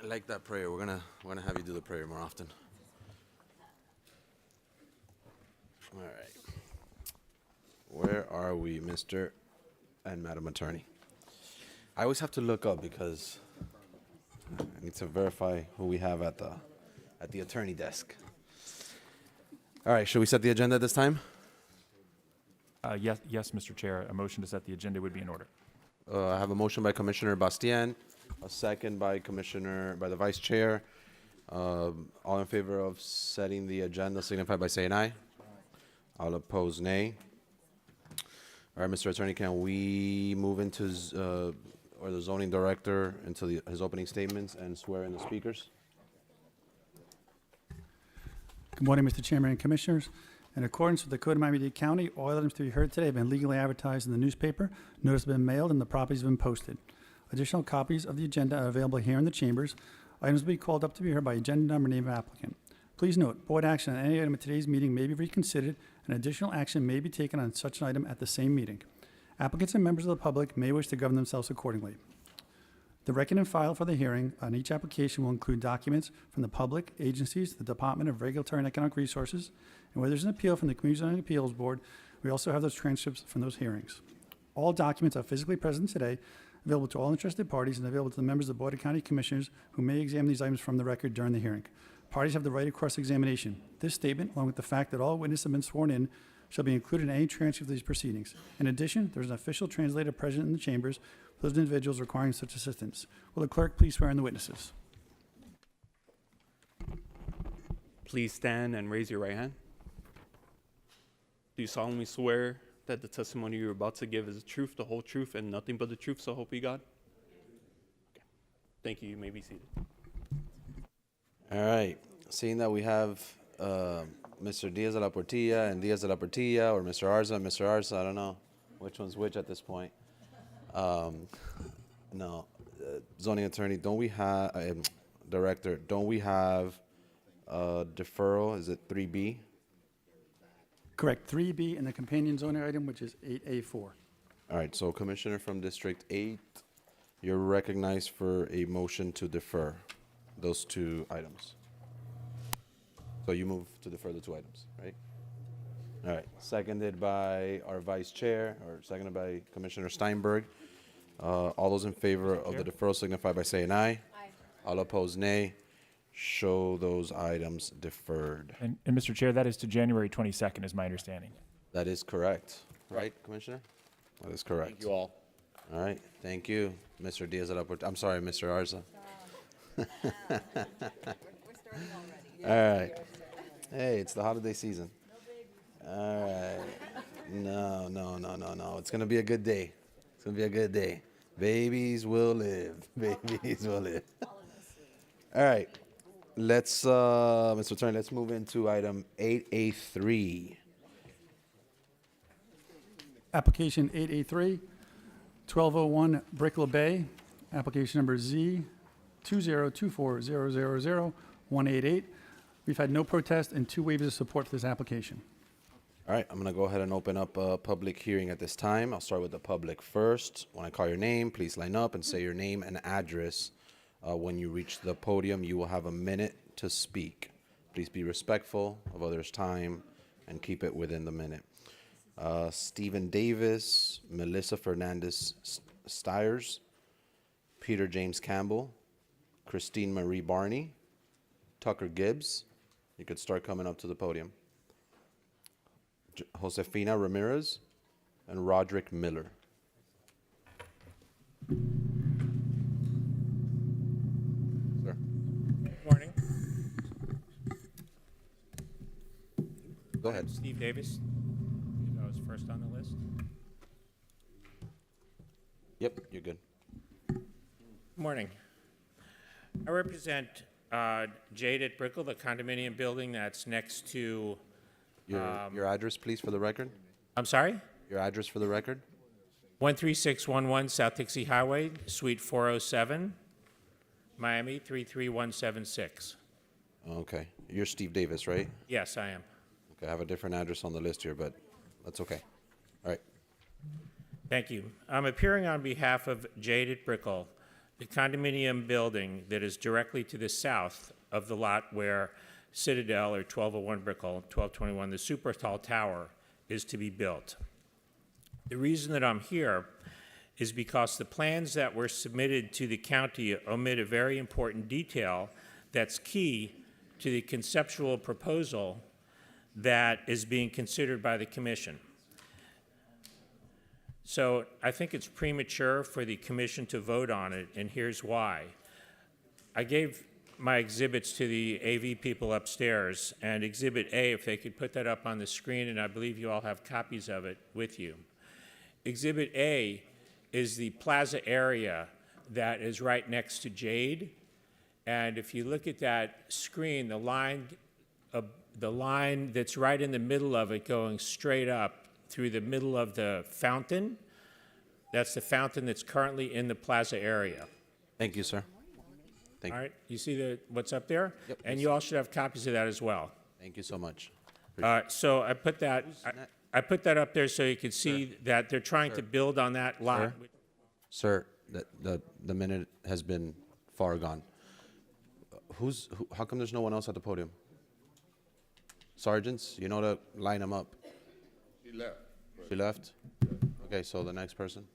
like that prayer. We're gonna have you do the prayer more often. All right. Where are we, Mr. and Madam Attorney? I always have to look up because I need to verify who we have at the attorney desk. All right, should we set the agenda at this time? Yes, Mr. Chair. A motion to set the agenda would be in order. I have a motion by Commissioner Bastian, a second by the Vice Chair. All in favor of setting the agenda signify by saying aye. All opposed, nay. All right, Mr. Attorney, can we move into or the zoning director into his opening statements and swear in the speakers? Good morning, Mr. Chairman and Commissioners. In accordance with the Code of Miami-Dade County, all items to be heard today have been legally advertised in the newspaper, notice has been mailed, and the properties have been posted. Additional copies of the agenda are available here in the chambers. Items will be called up to be heard by agenda number and name of applicant. Please note, board action on any item at today's meeting may be reconsidered, and additional action may be taken on such an item at the same meeting. Applicants and members of the public may wish to govern themselves accordingly. The record and file for the hearing on each application will include documents from the public, agencies, the Department of Regulatory and Economic Resources, and where there's an appeal from the Community Zoning Appeals Board, we also have those transcripts from those hearings. All documents are physically present today, available to all interested parties, and available to the members of the Board of County Commissioners who may examine these items from the record during the hearing. Parties have the right of cross-examination. This statement, along with the fact that all witnesses have been sworn in, shall be included in any transcript of these proceedings. In addition, there is an official translator present in the chambers for those individuals requiring such assistance. Will the clerk please swear in the witnesses? Please stand and raise your right hand. Do you solemnly swear that the testimony you're about to give is the truth, the whole truth, and nothing but the truth, so help you God? Okay. Thank you. You may be seated. All right. Seeing that we have Mr. Diaz de la Portilla and Diaz de la Portilla, or Mr. Arza and Mr. Arza, I don't know which one's which at this point. No, zoning attorney, don't we have, director, don't we have deferral? Is it 3B? Correct. 3B and the companion zoning item, which is 8A4. All right, so Commissioner from District 8, you're recognized for a motion to defer those two items. So you move to defer the two items, right? All right, seconded by our Vice Chair, or seconded by Commissioner Steinberg. All those in favor of the deferral signify by saying aye. Aye. All opposed, nay. Show those items deferred. And Mr. Chair, that is to January 22nd, is my understanding. That is correct, right, Commissioner? That is correct. Thank you all. All right, thank you, Mr. Diaz de la Portilla. I'm sorry, Mr. Arza. We're starting already. All right. Hey, it's the holiday season. All right. No. It's going to be a good day. It's going to be a good day. Babies will live. Babies will live. All right. Let's, Mr. Attorney, let's move into item 8A3. Application 8A3, 1201 Brickell Bay, application number Z 20240000188. We've had no protest and 2 waivers of support for this application. All right, I'm going to go ahead and open up a public hearing at this time. I'll start with the public first. When I call your name, please line up and say your name and address. When you reach the podium, you will have a minute to speak. Please be respectful of others' time and keep it within the minute. Stephen Davis, Melissa Fernandez Stiers, Peter James Campbell, Christine Marie Barney, Tucker Gibbs. You could start coming up to the podium. Josefina Ramirez and Roderick Miller. Sir. Good morning. Go ahead. Steve Davis. I was first on the list. Yep, you're good. Good morning. I represent Jade at Brickell, the condominium building that's next to... Your address, please, for the record. I'm sorry? Your address for the record. 13611 South Dixie Highway, Suite 407, Miami 33176. Okay. You're Steve Davis, right? Yes, I am. Okay, I have a different address on the list here, but that's okay. All right. Thank you. I'm appearing on behalf of Jade at Brickell. the condominium building that is directly to the south of the lot where Citadel or 1201 Brickell, 1221, the super tall tower, is to be built. The reason that I'm here is because the plans that were submitted to the county omit a very important detail that's key to the conceptual proposal that is being considered by the commission. So I think it's premature for the commission to vote on it, and here's why. I gave my exhibits to the AV people upstairs, and Exhibit A, if they could put that up on the screen, and I believe you all have copies of it with you. Exhibit A is the plaza area that is right next to Jade, and if you look at that screen, the line that's right in the middle of it going straight up through the middle of the fountain, that's the fountain that's currently in the plaza area. Thank you, sir. Thank All right, you see what's up there? Yep. And you all should have copies of that as well. Thank you so much. So I put that, I put that up there so you can see that they're trying to build on that lot. Sir, the minute has been far gone. How come there's no one else at the podium? Sergeants, you know to line them up. She left. She left? Okay, so the next person.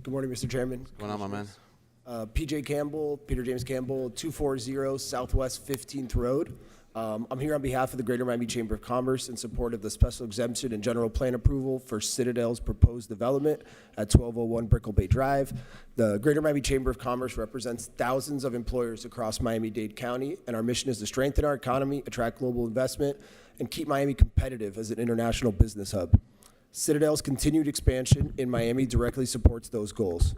Good morning, Mr. Chairman. What's going on, my man? PJ Campbell, Peter James Campbell, 240 Southwest 15th Road. I'm here on behalf of the Greater Miami Chamber of Commerce in support of the special exemption and general plan approval for Citadel's proposed development at 1201 Brickell Bay Drive. The Greater Miami Chamber of Commerce represents thousands of employers across Miami-Dade County, and our mission is to strengthen our economy, attract global investment, and keep Miami competitive as an international business hub. Citadel's continued expansion in Miami directly supports those goals.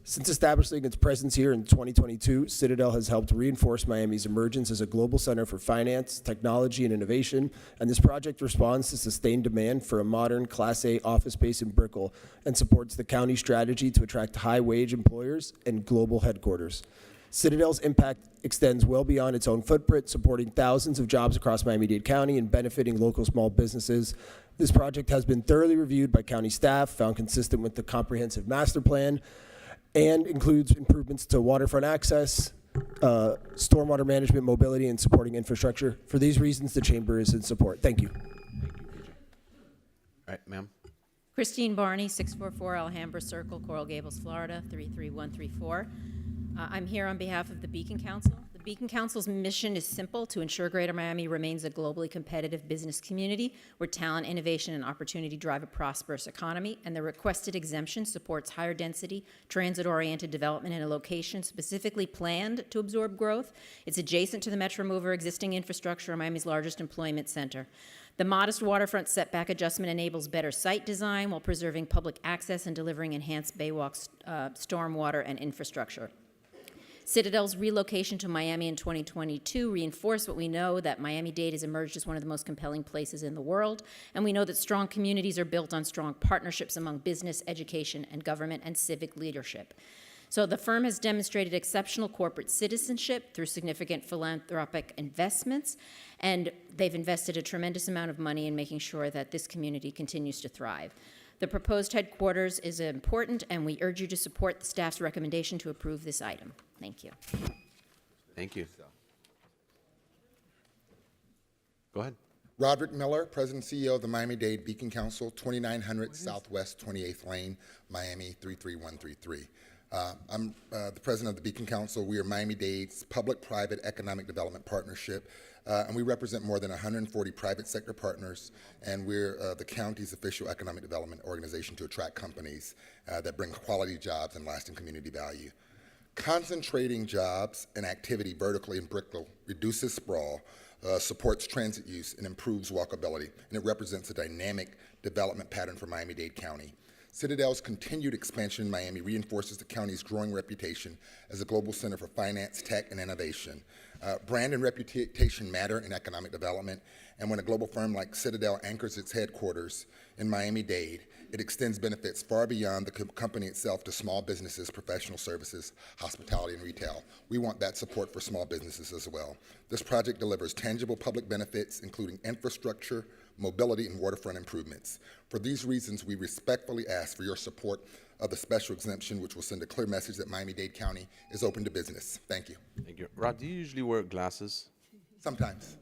Since establishing its presence here in 2022, Citadel has helped reinforce Miami's emergence as a global center for finance, technology, and innovation, and this project responds to sustained demand for a modern Class A office space in Brickell and supports the county's strategy to attract high-wage employers and global headquarters. Citadel's impact extends well beyond its own footprint, supporting thousands of jobs across Miami-Dade County and benefiting local small businesses. This project has been thoroughly reviewed by county staff, found consistent with the comprehensive master plan, and includes improvements to waterfront access, stormwater management, mobility, and supporting infrastructure. For these reasons, the Chamber is in support. Thank you. All right, ma'am. Christine Barney, 644 Alhambra Circle, Coral Gables, Florida, 33134. I'm here on behalf of the Beacon Council. The Beacon Council's mission is simple: to ensure Greater Miami remains a globally competitive business community where talent, innovation, and opportunity drive a prosperous economy, and the requested exemption supports higher density, transit-oriented development in a location specifically planned to absorb growth. It's adjacent to the Metro Mover existing infrastructure, Miami's largest employment center. The modest waterfront setback adjustment enables better site design while preserving public access and delivering enhanced baywalk stormwater and infrastructure. Citadel's relocation to Miami in 2022 reinforced what we know, that Miami-Dade has emerged as one of the most compelling places in the world, and we know that strong communities are built on strong partnerships among business, education, and government and civic leadership. So the firm has demonstrated exceptional corporate citizenship through significant philanthropic investments, and they've invested a tremendous amount of money in making sure that this community continues to thrive. The proposed headquarters is important, and we urge you to support the staff's recommendation to approve this item. Thank you. Thank you. Go ahead. Roderick Miller, President and CEO of the Miami-Dade Beacon Council, 2900 Southwest 28th Lane, Miami 33133. I'm the president of the Beacon Council. We are Miami-Dade's public-private economic development partnership, and we represent more than 140 private sector partners, and we're the county's official economic development organization to attract companies that bring quality jobs and lasting community value. Concentrating jobs and activity vertically in Brickell reduces sprawl, supports transit use, and improves walkability, and it represents a dynamic development pattern for Miami-Dade County. Citadel's continued expansion in Miami reinforces the county's growing reputation as a global center for finance, tech, and innovation. Brand and reputation matter in economic development, and when a global firm like Citadel anchors its headquarters in Miami-Dade, it extends benefits far beyond the company itself to small businesses, professional services, hospitality, and retail. We want that support for small businesses as well. This project delivers tangible public benefits, including infrastructure, mobility, and waterfront improvements. For these reasons, we respectfully ask for your support of the special exemption, which will send a clear message that Miami-Dade County is open to business. Thank you. Thank you. Rod, do you usually wear glasses? Sometimes.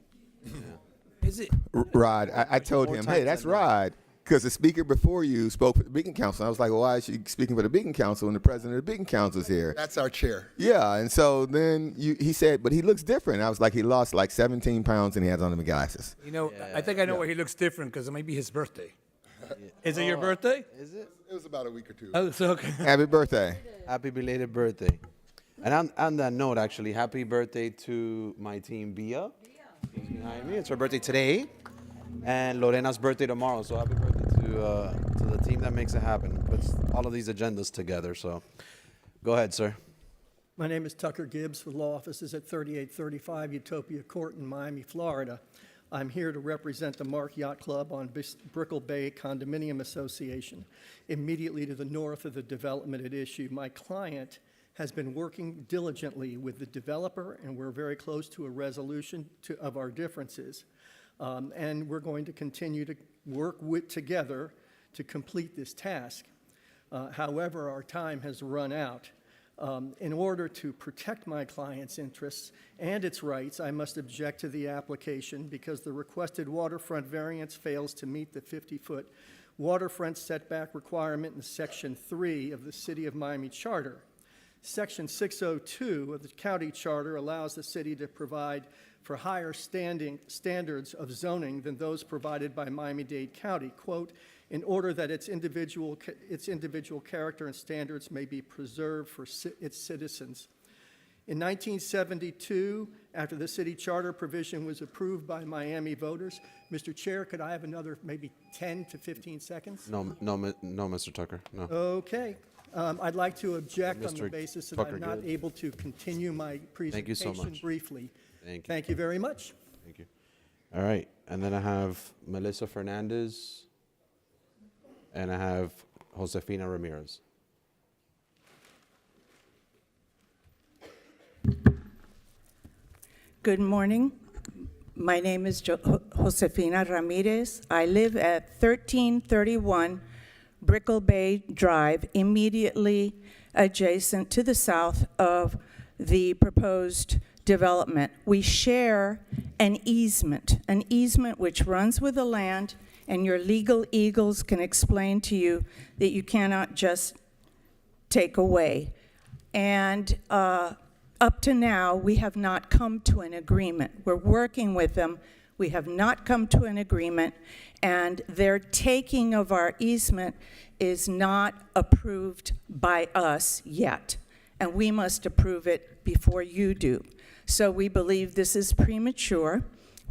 Is it? Rod, I told More him, times hey, that's than not. Rod, because the speaker before you spoke for the Beacon Council. I was like, well, why is she speaking for the Beacon Council when the president of the Beacon Council is here? That's our chair. Yeah, and so then he said, but he looks different. I was like, he lost like 17 pounds and he has on the glasses. You know, I think I know where he looks different because it might be his birthday. Is it your birthday? Is it? It was about a week or two. Oh, so okay. Happy birthday. Happy belated birthday. And on that note, actually, happy birthday to my team, Bia. She's behind me. It's her birthday today. And Lorena's birthday tomorrow. So happy birthday to the team that makes it happen. Puts all of these agendas together. So go ahead, sir. My name is Tucker Gibbs with law offices at 3835 Utopia Court in Miami, Florida. I'm here to represent the Mark Yacht Club on Brickell Bay Condominium Association, immediately to the north of the development at issue. My client has been working diligently with the developer, and we're very close to a resolution of our differences. And we're going to continue to work together to complete this task. However, our time has run out. In order to protect my client's interests and its rights, I must object to the application because the requested waterfront variance fails to meet the 50-foot waterfront setback requirement in Section 3 of the City of Miami Charter. Section 602 of the County Charter allows the city to provide for higher standards of zoning than those provided by Miami-Dade County, quote, in order that its individual character and standards may be preserved for its citizens. In 1972, after the city charter provision was approved by Miami voters, Mr. Chair, could I have another maybe 10 to 15 seconds? No, Mr. Tucker. No. Okay. I'd like to object on the Mr. basis that Tucker, I'm not good. able to continue my Thank you so presentation much. briefly. Thank you. Thank you very much. Thank you. All right. And then I have Melissa Fernandez. And I have Josefina Ramirez. Good morning. My name is Josefina Ramirez. I live at 1331 Brickell Bay Drive, immediately adjacent to the south of the proposed development. We share an easement which runs with the land, and your legal eagles can explain to you that you cannot just take away. And up to now, we have not come to an agreement. We're working with them. We have not come to an agreement, and their taking of our easement is not approved by us yet, and we must approve it before you do. So we believe this is premature.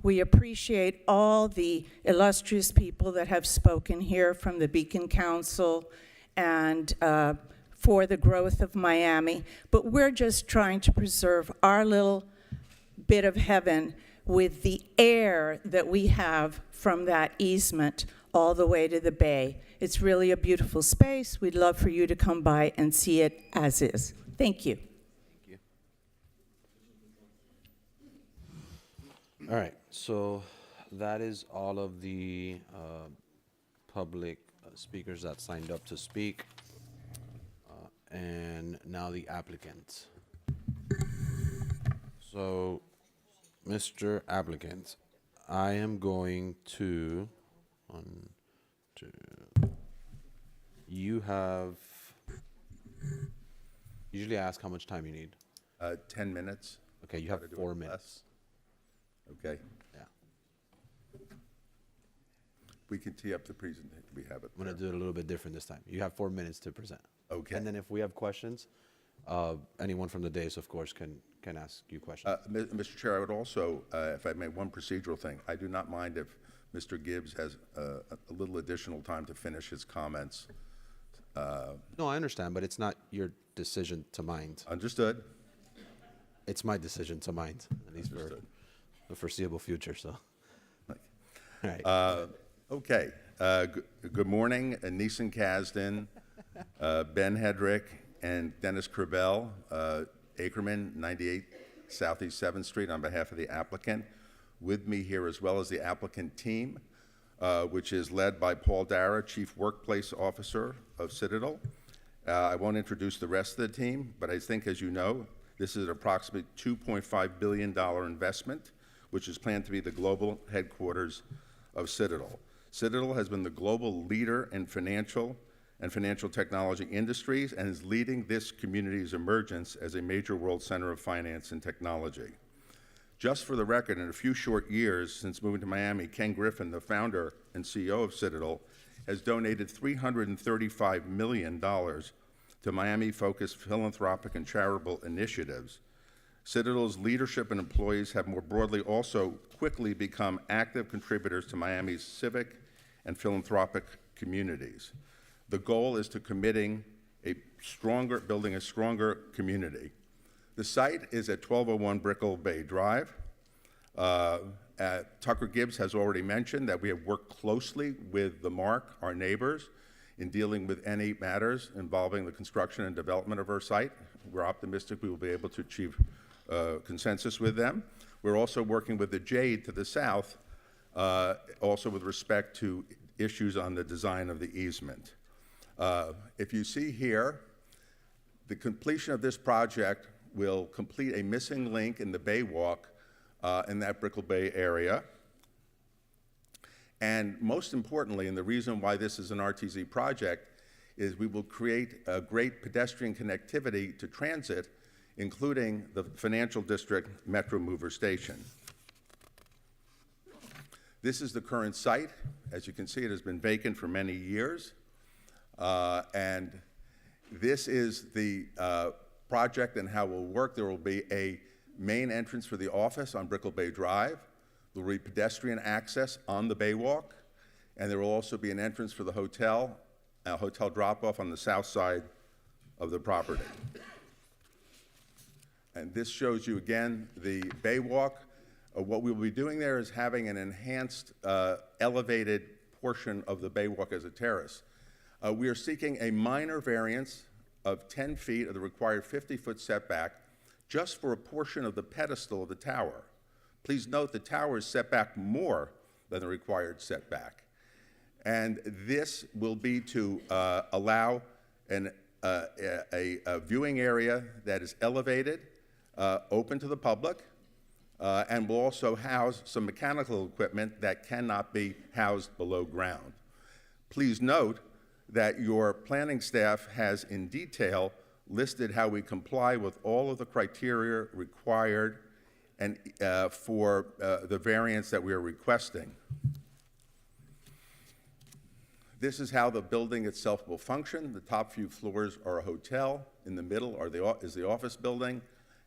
We appreciate all the illustrious people that have spoken here from the Beacon Council and for the growth of Miami, but we're just trying to preserve our little bit of heaven with the air that we have from that easement all the way to the bay. It's really a beautiful space. We'd love for you to come by and see it as is. Thank you. Thank you. All right. So that is all of the public speakers that signed up to speak. And now the applicant. So, Mr. Applicant, I am going to, you have, usually I ask how much time you need. 10 minutes. Okay, you have Try to do 4 it minutes. less. Okay. Yeah. We can tee up the presentation. We have it. I'm going to do it a little bit different this time. You have 4 minutes to present. Okay. And then if we have questions, anyone from the dais, of course, can ask you questions. Mr. Chair, I would also, if I may, one procedural thing. I do not mind if Mr. Gibbs has a little additional time to finish his comments. No, I understand, but it's not your decision to mind. Understood? It's my decision to mind, at least for Understood. the foreseeable future, so. All right. Okay. Good morning, Neeson Kasdan, Ben Hedrick, and Dennis Krabell, Ackerman, 98 Southeast 7th Street, on behalf of the applicant. With me here, as well as the applicant team, which is led by Paul Dara, Chief Workplace Officer of Citadel. I won't introduce the rest of the team, but I think, as you know, this is an approximately $2.5 billion investment, which is planned to be the global headquarters of Citadel. Citadel has been the global leader in financial technology industries and is leading this community's emergence as a major world center of finance and technology. Just for the record, in a few short years since moving to Miami, Ken Griffin, the founder and CEO of Citadel, has donated $335 million to Miami-focused philanthropic and charitable initiatives. Citadel's leadership and employees have more broadly also quickly become active contributors to Miami's civic and philanthropic communities. The goal is to building a stronger community. The site is at 1201 Brickell Bay Drive. Tucker Gibbs has already mentioned that we have worked closely with the Mark, our neighbors, in dealing with any matters involving the construction and development of our site. We're optimistic we will be able to achieve consensus with them. We're also working with the Jade to the south, also with respect to issues on the design of the easement. If you see here, the completion of this project will complete a missing link in the Bay Walk in that Brickell Bay area. And most importantly, and the reason why this is an RTZ project, is we will create a great pedestrian connectivity to transit, including the Financial District Metro Mover Station. This is the current site. As you can see, it has been vacant for many years. And this is the project and how it will work. There will be a main entrance for the office on Brickell Bay Drive. There will be pedestrian access on the Bay Walk. And there will also be an entrance for the hotel, a hotel drop-off on the south side of the property. And this shows you again the Bay Walk. What we will be doing there is having an enhanced elevated portion of the Bay Walk as a terrace. We are seeking a minor variance of 10 feet of the required 50-foot setback just for a portion of the pedestal of the tower. Please note the tower is set back more than the required setback. And this will be to allow a viewing area that is elevated, open to the public, and will also house some mechanical equipment that cannot be housed below ground. Please note that your planning staff has in detail listed how we comply with all of the criteria required and for the variance that we are requesting. This is how the building itself will function. The top few floors are a hotel. In the middle is the office building.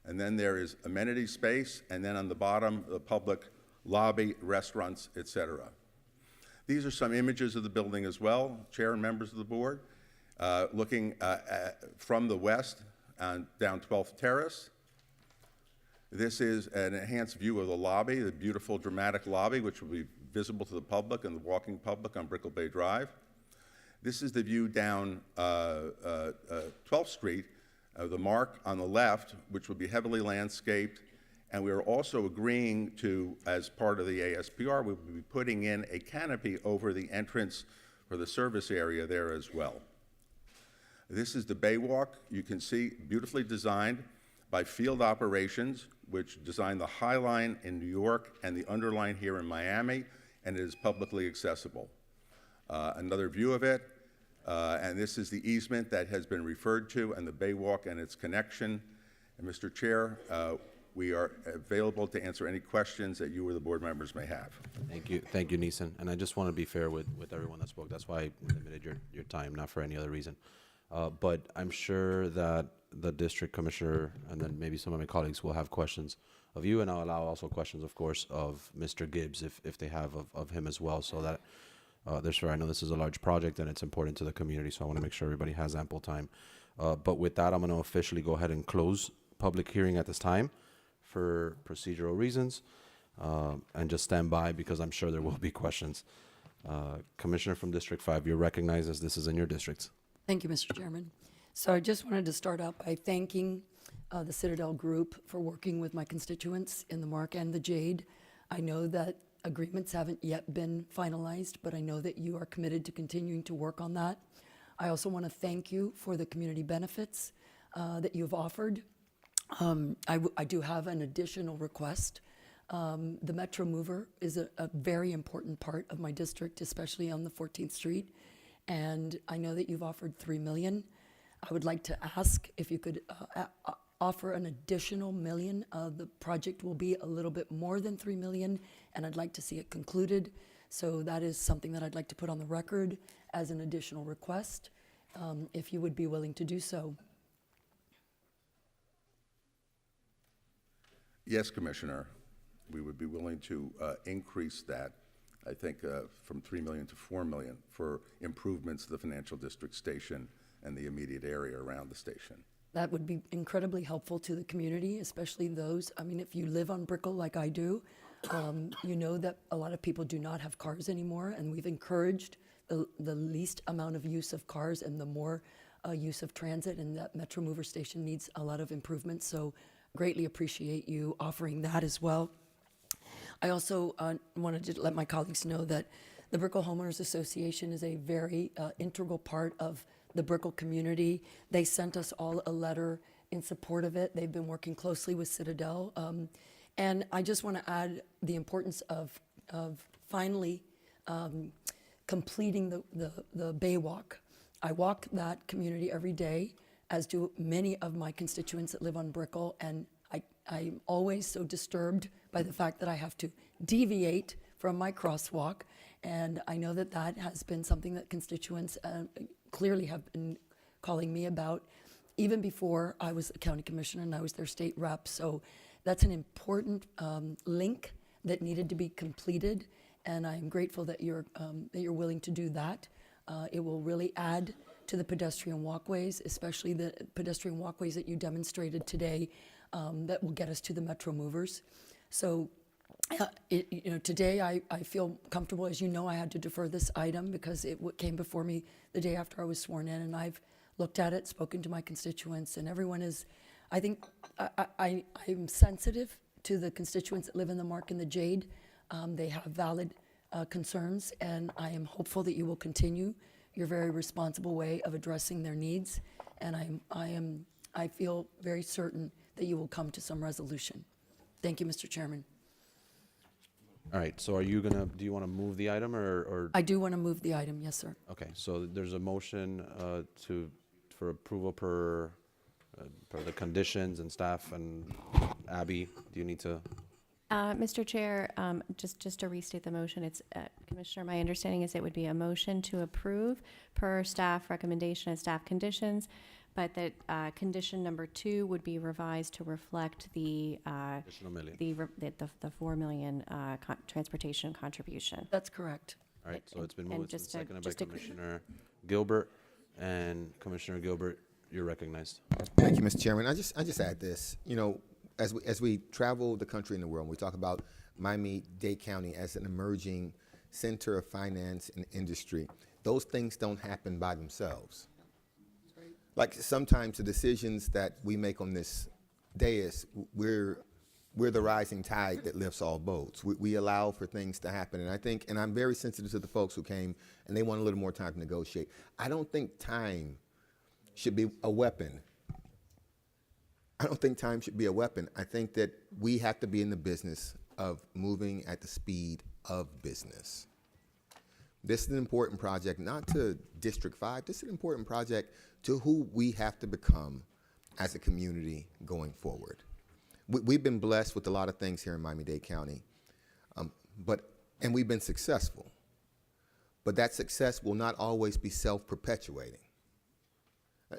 And then there is amenity space. And then on the bottom, the public lobby, restaurants, etc. These are some images of the building as well, Chair and members of the board, looking from the west down 12th Terrace. This is an enhanced view of the lobby, the beautiful, dramatic lobby, which will be visible to the public and the walking public on Brickell Bay Drive. This is the view down 12th Street, the Mark on the left, which will be heavily landscaped. And we are also agreeing to, as part of the ASPR, we will be putting in a canopy over the entrance for the service area there as well. This is the Bay Walk. You can see beautifully designed by Field Operations, which designed the High Line in New York and the Underline here in Miami, and it is publicly accessible. Another view of it, and this is the easement that has been referred to, and the Bay Walk and its connection. And Mr. Chair, we are available to answer any questions that you or the board members may have. Thank you, Neeson. And I just want to be fair with everyone that spoke. That's why I limited your time, not for any other reason. But I'm sure that the district commissioner and then maybe some of my colleagues will have questions of you, and I'll allow also questions, of course, of Mr. Gibbs if they have of him as well, so that I know this is a large project and it's important to the community, so I want to make sure everybody has ample time. But with that, I'm going to officially go ahead and close public hearing at this time for procedural reasons, and just stand by because I'm sure there will be questions. Commissioner from District 5, you're recognized as this is in your district. Thank you, Mr. Chairman. So I just wanted to start out by thanking the Citadel Group for working with my constituents in the Mark and the Jade. I know that agreements haven't yet been finalized, but I know that you are committed to continuing to work on that. I also want to thank you for the community benefits that you've offered. I do have an additional request. The Metro Mover is a very important part of my district, especially on the 14th Street. And I know that you've offered $3 million. I would like to ask if you could offer an additional $1 million. The project will be a little bit more than $3 million, and I'd like to see it concluded. So that is something that I'd like to put on the record as an additional request, if you would be willing to do so. Yes, Commissioner, we would be willing to increase that, I think, from $3 million to $4 million for improvements to the financial district station and the immediate area around the station. That would be incredibly helpful to the community, especially those, I mean, if you live on Brickell like I do, you know that a lot of people do not have cars anymore, and we've encouraged the least amount of use of cars and the more use of transit, and that Metro Mover station needs a lot of improvements, so greatly appreciate you offering that as well. I also wanted to let my colleagues know that the Brickell Homeowners Association is a very integral part of the Brickell community. They sent us all a letter in support of it. They've been working closely with Citadel. And I just want to add the importance of finally completing the Bay Walk. I walk that community every day, as do many of my constituents that live on Brickell, and I'm always so disturbed by the fact that I have to deviate from my crosswalk, and I know that that has been something that constituents clearly have been calling me about, even before I was a county commissioner and I was their state rep. So that's an important link that needed to be completed, and I'm grateful that you're willing to do that. It will really add to the pedestrian walkways, especially the pedestrian walkways that you demonstrated today, that will get us to the Metro Movers. So, today I feel comfortable. As you know, I had to defer this item because it came before me the day after I was sworn in, and I've looked at it, spoken to my constituents, and everyone is, I think, I'm sensitive to the constituents that live in the Mark and the Jade. They have valid concerns, and I am hopeful that you will continue your very responsible way of addressing their needs, and I feel very certain that you will come to some resolution. Thank you, Mr. Chairman. All right, so do you want to move the item or? I do want to move the item, yes, sir. Okay, so there's a motion for approval per the conditions and staff, and Abby, do you need to? Mr. Chair, just to restate the motion, it's, Commissioner, my understanding is it would be a motion to approve per staff recommendation and staff conditions, but that condition number 2 would be revised to reflect the Additional million. the $4 million transportation contribution. That's correct. All right, so it's been And moved, it's been seconded by just to- Commissioner Gilbert, and Commissioner Gilbert, you're recognized. Thank you, Mr. Chairman. I just add this. You know, as we travel the country and the world, we talk about Miami-Dade County as an emerging center of finance and industry. Those things don't happen by themselves. Like sometimes the decisions that we make on this dais, we're the rising tide that lifts all boats. We allow for things to happen, and I'm very sensitive to the folks who came and they want a little more time to negotiate. I don't think time should be a weapon. I don't think time should be a weapon. I think that we have to be in the business of moving at the speed of business. This is an important project, not to District 5. This is an important project to who we have to become as a community going forward. We've been blessed with a lot of things here in Miami-Dade County, and we've been successful. But that success will not always be self-perpetuating.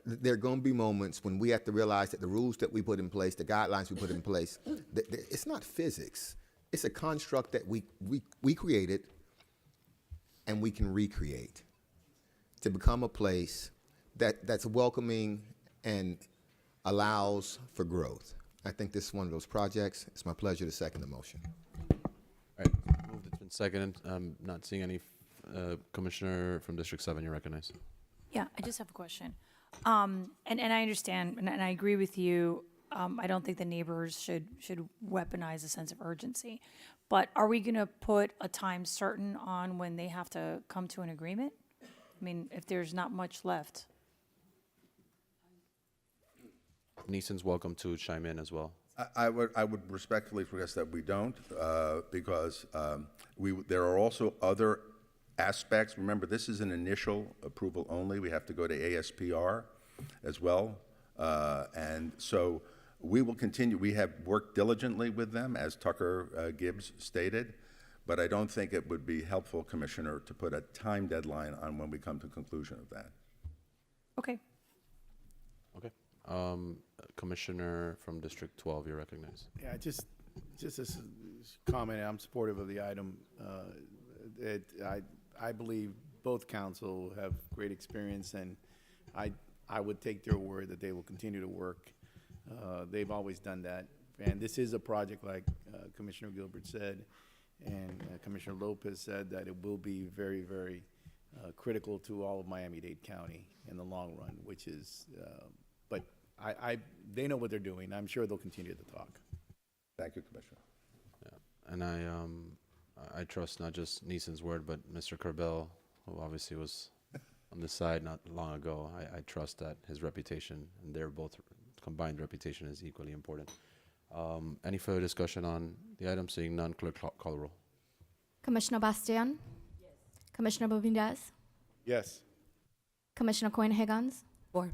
There are going to be moments when we have to realize that the rules that we put in place, the guidelines we put in place, it's not physics. It's a construct that we created and we can recreate to become a place that's welcoming and allows for growth. I think this is one of those projects. It's my pleasure to second the motion. All right, moved, it's been seconded. I'm not seeing any Commissioner from District 7, you're recognized. Yeah, I just have a question. And I understand, and I agree with you. I don't think the neighbors should weaponize a sense of urgency. But are we going to put a time certain on when they have to come to an agreement? I mean, if there's not much left. Neeson's welcome to chime in as well. I would respectfully request that we don't, because there are also other aspects. Remember, this is an initial approval only. We have to go to ASPR as well. And so we will continue. We have worked diligently with them, as Tucker Gibbs stated, but I don't think it would be helpful, Commissioner, to put a time deadline on when we come to conclusion of that. Okay. Okay. Commissioner from District 12, you're recognized. Yeah, just as a comment, I'm supportive of the item. I believe both council have great experience, and I would take their word that they will continue to work. They've always done that, and this is a project, like Commissioner Gilbert said, and Commissioner Lopez said, that it will be very, very critical to all of Miami-Dade County in the long run, which is, but they know what they're doing. I'm sure they'll continue to talk. Thank you, Commissioner. Yeah. And I trust not just Neeson's word, but Mr. Kerbel, who obviously was on the side not long ago. I trust that his reputation and their both combined reputation is equally important. Any further discussion on the item? Seeing none, clerk call the roll. Commissioner Bastian? Yes. Commissioner Bovindez? Yes. Commissioner Cohen-Higgins? 4.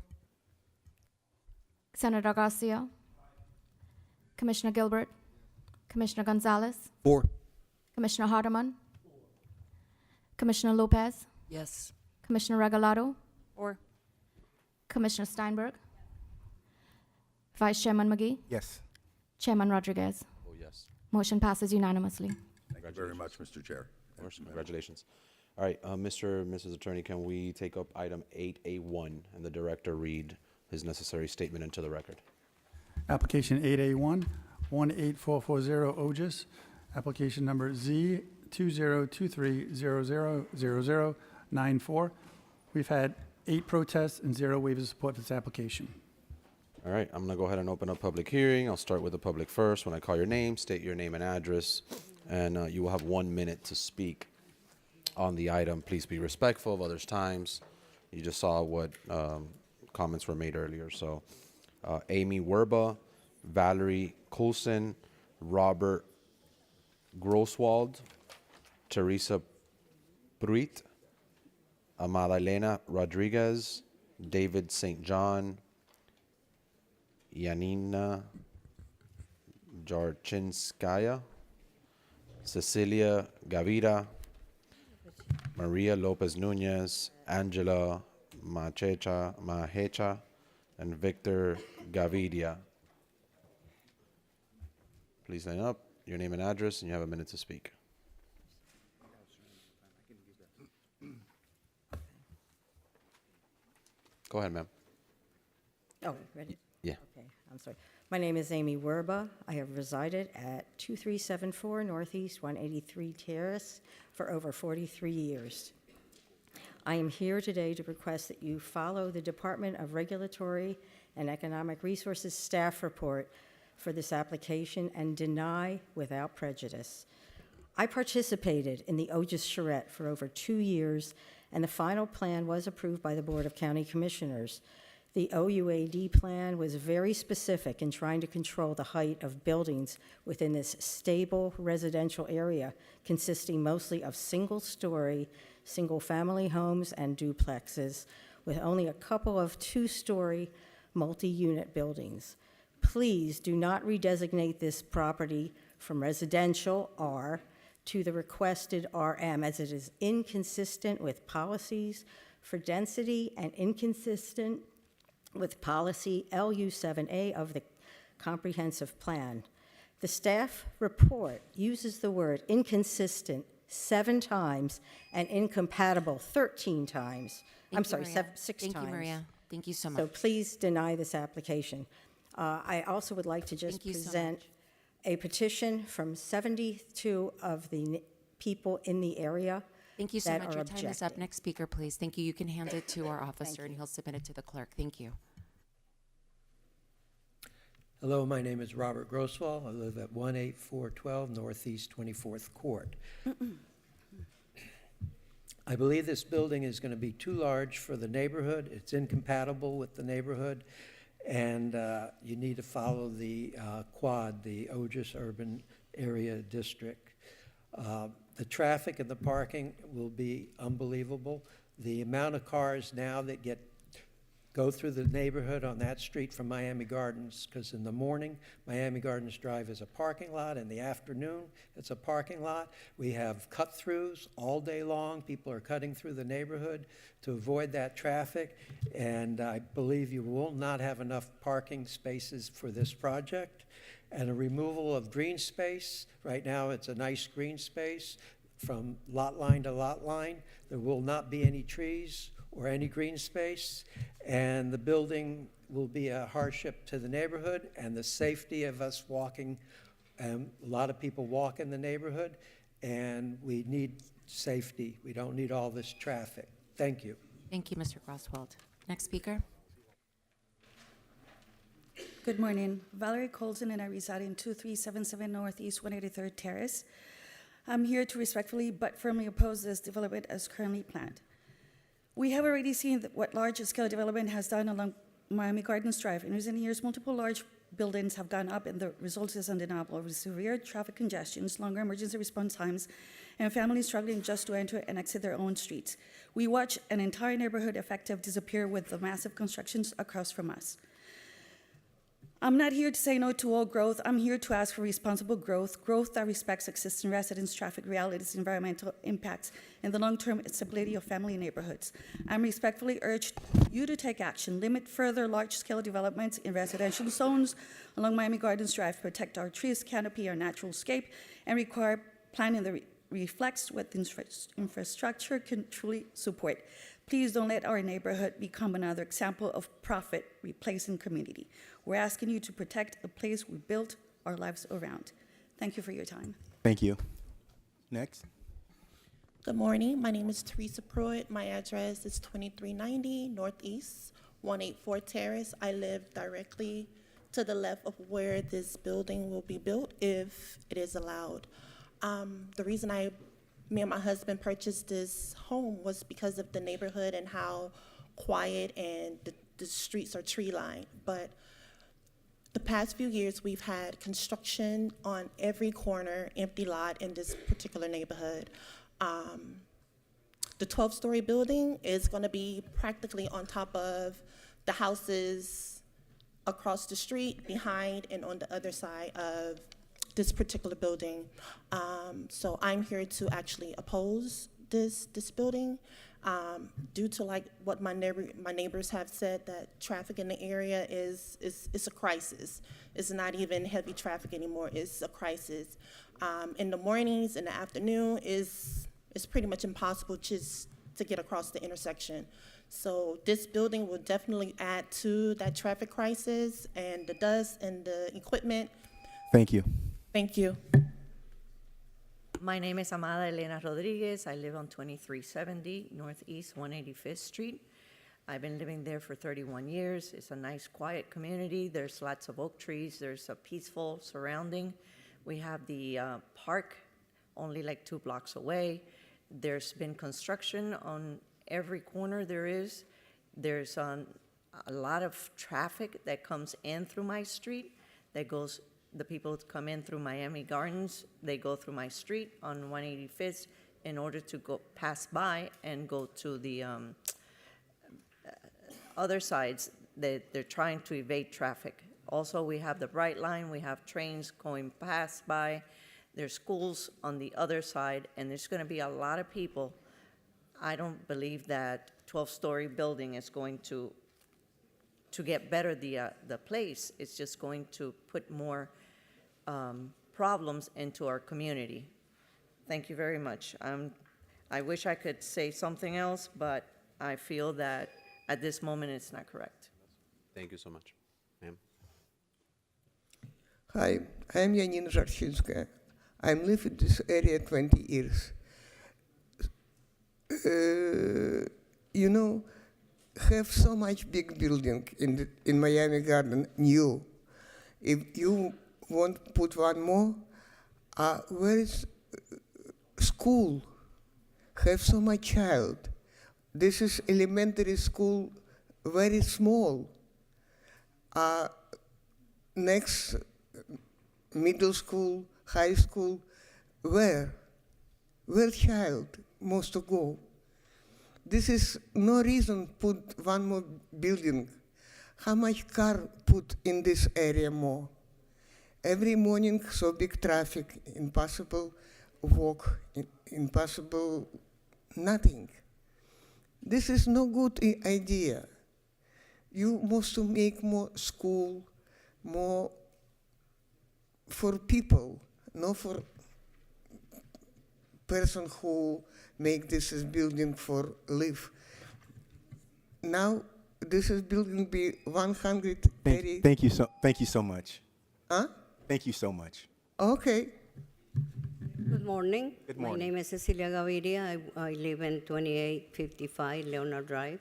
Senator Garcia? Commissioner Gilbert? Commissioner Gonzalez? 4. Commissioner Hardeman? Commissioner Lopez? Yes. Commissioner Regalado? 4. Commissioner Steinberg? Vice Chairman McGee? Yes. Chairman Rodriguez? Oh, yes. Motion passes unanimously. Thank you very much, Mr. Chair. Of course, congratulations. All right, Mr. and Mrs. Attorney, can we take up item 8A1 and the director read his necessary statement into the record? Application 8A1, 18440 OGIS, application number Z2023000094. We've had 8 protests and 0 waivers of support for this application. All right, I'm going to go ahead and open up public hearing. I'll start with the public first. When I call your name, state your name and address, and you will have 1 minute to speak on the item. Please be respectful of others' times. You just saw what comments were made earlier. So Amy Werba, Valerie Coulson, Robert Grosswald, Teresa Pruitt, Amala Elena Rodriguez, David St. John, Yanina Jarchinskaya, Cecilia Gavira, Maria Lopez Nunez, Angela Mahecha, and Victor Gavidia. Please line up, your name and address, and you have a minute to speak. Go ahead, ma'am. Oh, ready? Yeah. Okay, I'm sorry. My name is Amy Werba. I have resided at 2374 Northeast 183 Terrace for over 43 years. I am here today to request that you follow the Department of Regulatory and Economic Resources staff report for this application and deny without prejudice. I participated in the OGIS charrette for over 2 years, and the final plan was approved by the Board of County Commissioners. The OUAD plan was very specific in trying to control the height of buildings within this stable residential area, consisting mostly of single-story, single-family homes and duplexes, with only a couple of 2-story multi-unit buildings. Please do not redesignate this property from residential R to the requested RM, as it is inconsistent with policies for density and inconsistent with policy LU7A of the comprehensive plan. The staff report uses the word inconsistent 7 times and incompatible 13 times. I'm sorry, 6 times. Thank you, Maria. Thank you so much. So please deny this application. I also would like to just present a petition from 72 of the people in the area. Thank you so that much. are Your time is up. objecting. Next speaker, please. Thank you. You can hand it to our officer, and he'll submit it to the clerk. Thank you. Hello, my name is Robert Grosswall. I live at 18412 Northeast 24th Court. I believe this building is going to be too large for the neighborhood. It's incompatible with the neighborhood, and you need to follow the quad, the OGIS Urban Area District. The traffic and the parking will be unbelievable. The amount of cars now that go through the neighborhood on that street from Miami Gardens, because in the morning, Miami Gardens Drive is a parking lot. In the afternoon, it's a parking lot. We have cut-throughs all day long. People are cutting through the neighborhood to avoid that traffic, and I believe you will not have enough parking spaces for this project. And a removal of green space. Right now, it's a nice green space from lot line to lot line. There will not be any trees or any green space, and the building will be a hardship to the neighborhood and the safety of us walking. A lot of people walk in the neighborhood, and we need safety. We don't need all this traffic. Thank you. Thank you, Mr. Grosswald. Next speaker. Good morning. Valerie Colton, and I reside in 2377 Northeast 183rd Terrace. I'm here to respectfully but firmly oppose this development as currently planned. We have already seen what large-scale development has done along Miami Gardens Drive. In recent years, multiple large buildings have gone up, and the result is undeniable, with severe traffic congestions, longer emergency response times, and families struggling just to enter and exit their own streets. We watch an entire neighborhood effective disappear with the massive constructions across from us. I'm not here to say no to all growth. I'm here to ask for responsible growth, growth that respects existing residents, traffic realities, environmental impacts, and the long-term stability of family neighborhoods. I'm respectfully urged you to take action, limit further large-scale developments in residential zones along Miami Gardens Drive, protect our trees, canopy, our natural scape, and require planning that reflects what the infrastructure can truly support. Please don't let our neighborhood become another example of profit replacing community. We're asking you to protect a place we built our lives around. Thank you for your time. Thank you. Next. Good morning. My name is Teresa Pruitt. My address is 2390 Northeast 184 Terrace. I live directly to the left of where this building will be built if it is allowed. The reason me and my husband purchased this home was because of the neighborhood and how quiet and the streets are tree lined. But the past few years, we've had construction on every corner, empty lot in this particular neighborhood. The 12-story building is going to be practically on top of the houses across the street, behind, and on the other side of this particular building. So I'm here to actually oppose this building due to like what my neighbors have said, that traffic in the area is a crisis. It's not even heavy traffic anymore. It's a crisis. In the mornings, in the afternoon, it's pretty much impossible just to get across the intersection. So this building will definitely add to that traffic crisis and the dust and the equipment. Thank you. Thank you. My name is Amada Elena Rodriguez. I live on 2370 Northeast 185th Street. I've been living there for 31 years. It's a nice, quiet community. There's lots of oak trees. There's a peaceful surrounding. We have the park only like 2 blocks away. There's been construction on every corner there is. There's a lot of traffic that comes in through my street that goes. The people come in through Miami Gardens, they go through my street on 185th in order to go pass by and go to the other sides. They're trying to evade traffic. Also, we have the Bright Line, we have trains going past by. There's schools on the other side, and there's going to be a lot of people. I don't believe that 12-story building is going to get better the place. It's just going to put more problems into our community. Thank you very much. I wish I could say something else, but I feel that at this moment it's not correct. Thank you so much. Ma'am. Hi, I am Janina Zarshinska. I'm living in this area 20 years. You know, have so much big building in Miami Garden, new, If you want to put one more, where is school? Have so much child. This is elementary school, very small. Next, middle school, high school, where child must to go? This is no reason put one more building. How much car put in this area more? Every morning, so big traffic, impossible walk, impossible nothing. This is no good idea. You must to make more school, more for people, not for person who make this is building for live. Now this is building be 130. Thank you so much. Huh? Thank you so much. Okay. Good morning. Good morning. My name is Cecilia Gaviria. I live in 2855 Leonard Drive.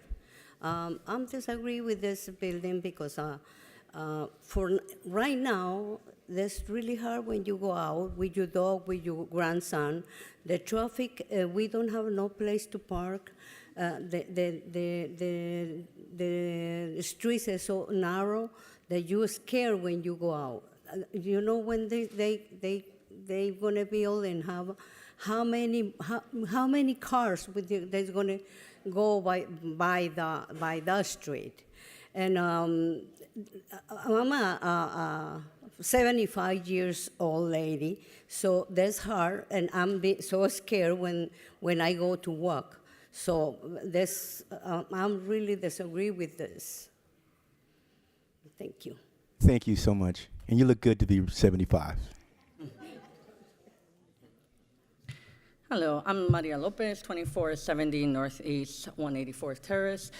I'm disagree with this building because for right now, it's really hard when you go out with your dog, with your grandson. The traffic, we don't have no place to park. The streets are so narrow that you're scared when you go out. You know when they gonna build and have how many cars that's gonna go by the street, and I'm a 75 years old lady, so that's hard, and I'm so scared when I go to work. So this I'm really disagree with this. Thank you. Thank you so much. And you look good to be 75. Hello, I'm Maria Lopez, 2470 Northeast 184th Terrace.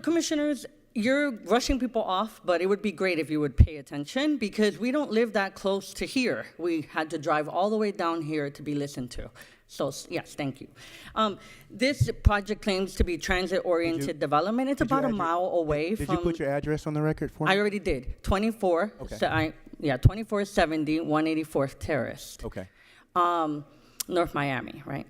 Commissioners, you're rushing people off, but it would be great if you would pay attention because we don't live that close to here. We had to drive all the way down here to be listened to. So, yes, thank you. This project claims to be transit-oriented development. It's about a mile away from... Did you put your address on the record for me? I already did. 2470 184th Terrace. Okay. North Miami, right?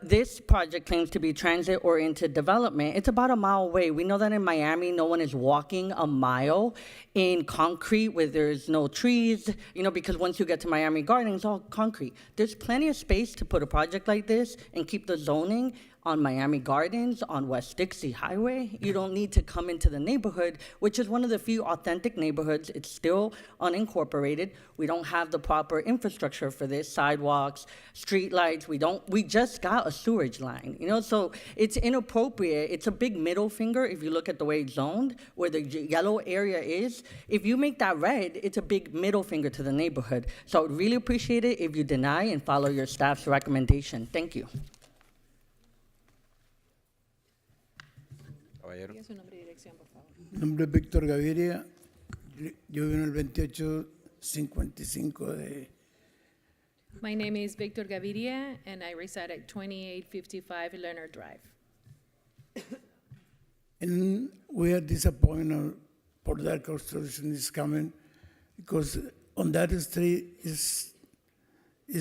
This project claims to be transit-oriented development. It's about a mile away. We know that in Miami, no one is walking a mile in concrete where there's no trees, because once you get to Miami Gardens, it's all concrete. There's plenty of space to put a project like this and keep the zoning on Miami Gardens, on West Dixie Highway. You don't need to come into the neighborhood, which is one of the few authentic neighborhoods. It's still unincorporated. We don't have the proper infrastructure for this, sidewalks, street lights. We just got a sewage line, so it's inappropriate. It's a big middle finger if you look at the way it's zoned, where the yellow area is. If you make that red, it's a big middle finger to the neighborhood. So I would really appreciate it if you deny and follow your staff's recommendation. Thank you. Mi nombre es Víctor Gaviria. Yo vivo en el 2855 de... My name is Victor Gaviria, and I reside at 2855 Leonard Drive. And we are disappointed for that construction is coming because on that street is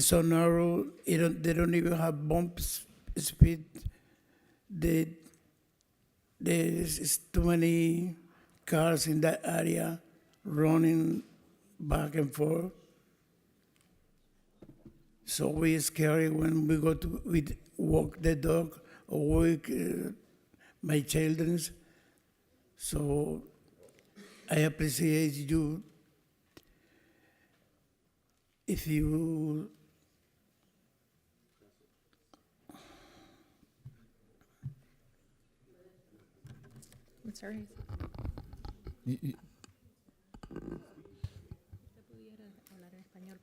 so narrow. They don't even have bump speed. There's too many cars in that area running back and forth. So we scary when we walk the dog or walk my children. So I appreciate you if you I'm sorry.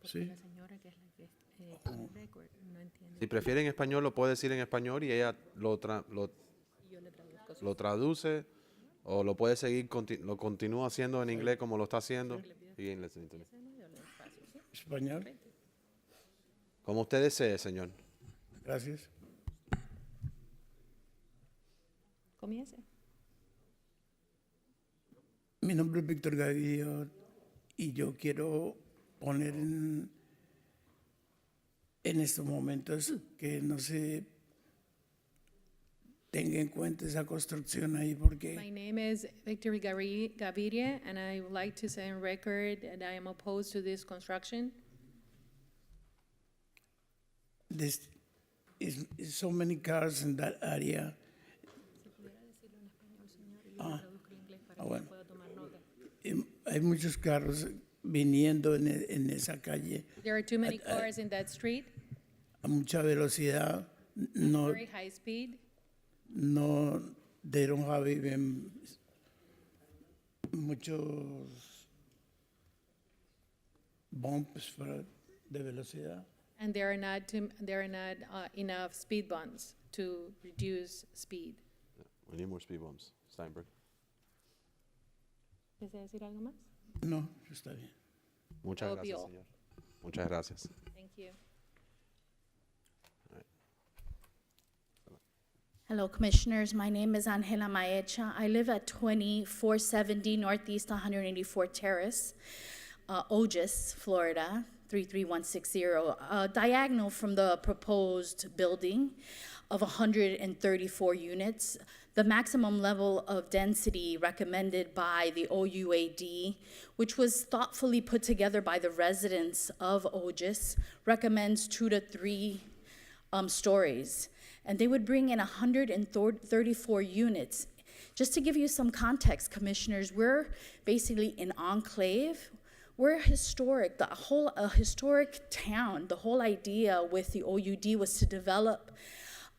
Sí. Si prefiere en español, lo puede decir en español y ella lo traduce, o lo puede seguir, lo continúa haciendo en inglés como lo está haciendo. Y en español. Como usted desee, señor. Gracias. Comience. Mi nombre es Víctor Gaviria. y yo quiero poner en estos momentos que no se tenga en cuenta esa construcción ahí porque My name is Victor Gaviria, and I would like to say on record that I am opposed to this construction. there's so many cars in that area. Bueno. Hay muchos carros viniendo en esa calle There are too many cars in that street, a mucha velocidad. No, very high speed. no, they don't have even muchos bumps de velocidad. And there are not enough speed bumps to reduce speed. We need more speed bumps. Steinberg. ¿Desea decir algo más? No, está bien. Muchas That will be gracias, all. señor. Muchas gracias. Thank you. Hello, Commissioners. My name is Angela Maecha. I live at 2470 Northeast 184 Terrace, Ogis, Florida, 33160, diagonal from the proposed building of 134 units. The maximum level of density recommended by the OUAD, which was thoughtfully put together by the residents of Ogis, recommends 2 to 3 stories. And they would bring in 134 units. Just to give you some context, Commissioners, we're basically an enclave. We're historic, the whole historic town. The whole idea with the OUD was to develop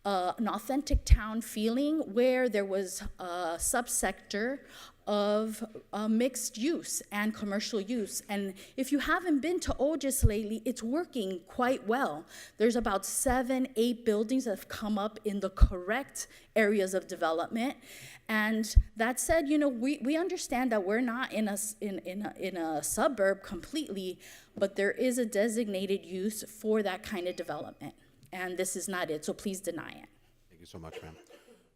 an authentic town feeling where there was a subsector of mixed use and commercial use. And if you haven't been to Ogis lately, it's working quite well. There's about 7, 8 buildings that have come up in the correct areas of development. And that said, you know, we understand that we're not in a suburb completely, but there is a designated use for that kind of development. And this is not it, so please deny it. Thank you so much, ma'am.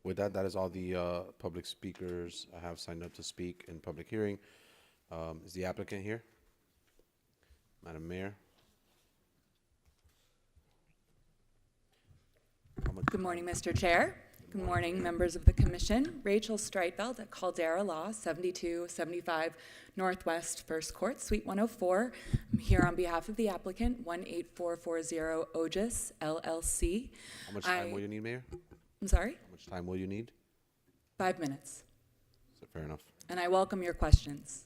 With that, that is all the public speakers I have signed up to speak in public hearing. Is the applicant here? Madam Mayor? Good morning, Mr. Chair. Good morning, members of the commission. Rachel Streitfeld at Caldera Law, 7275 Northwest First Court, Suite 104. I'm here on behalf of the applicant, 18440 Ogis, LLC. How much time will you need, Mayor? I'm sorry? How much time will you need? 5 minutes. So fair enough. And I welcome your questions.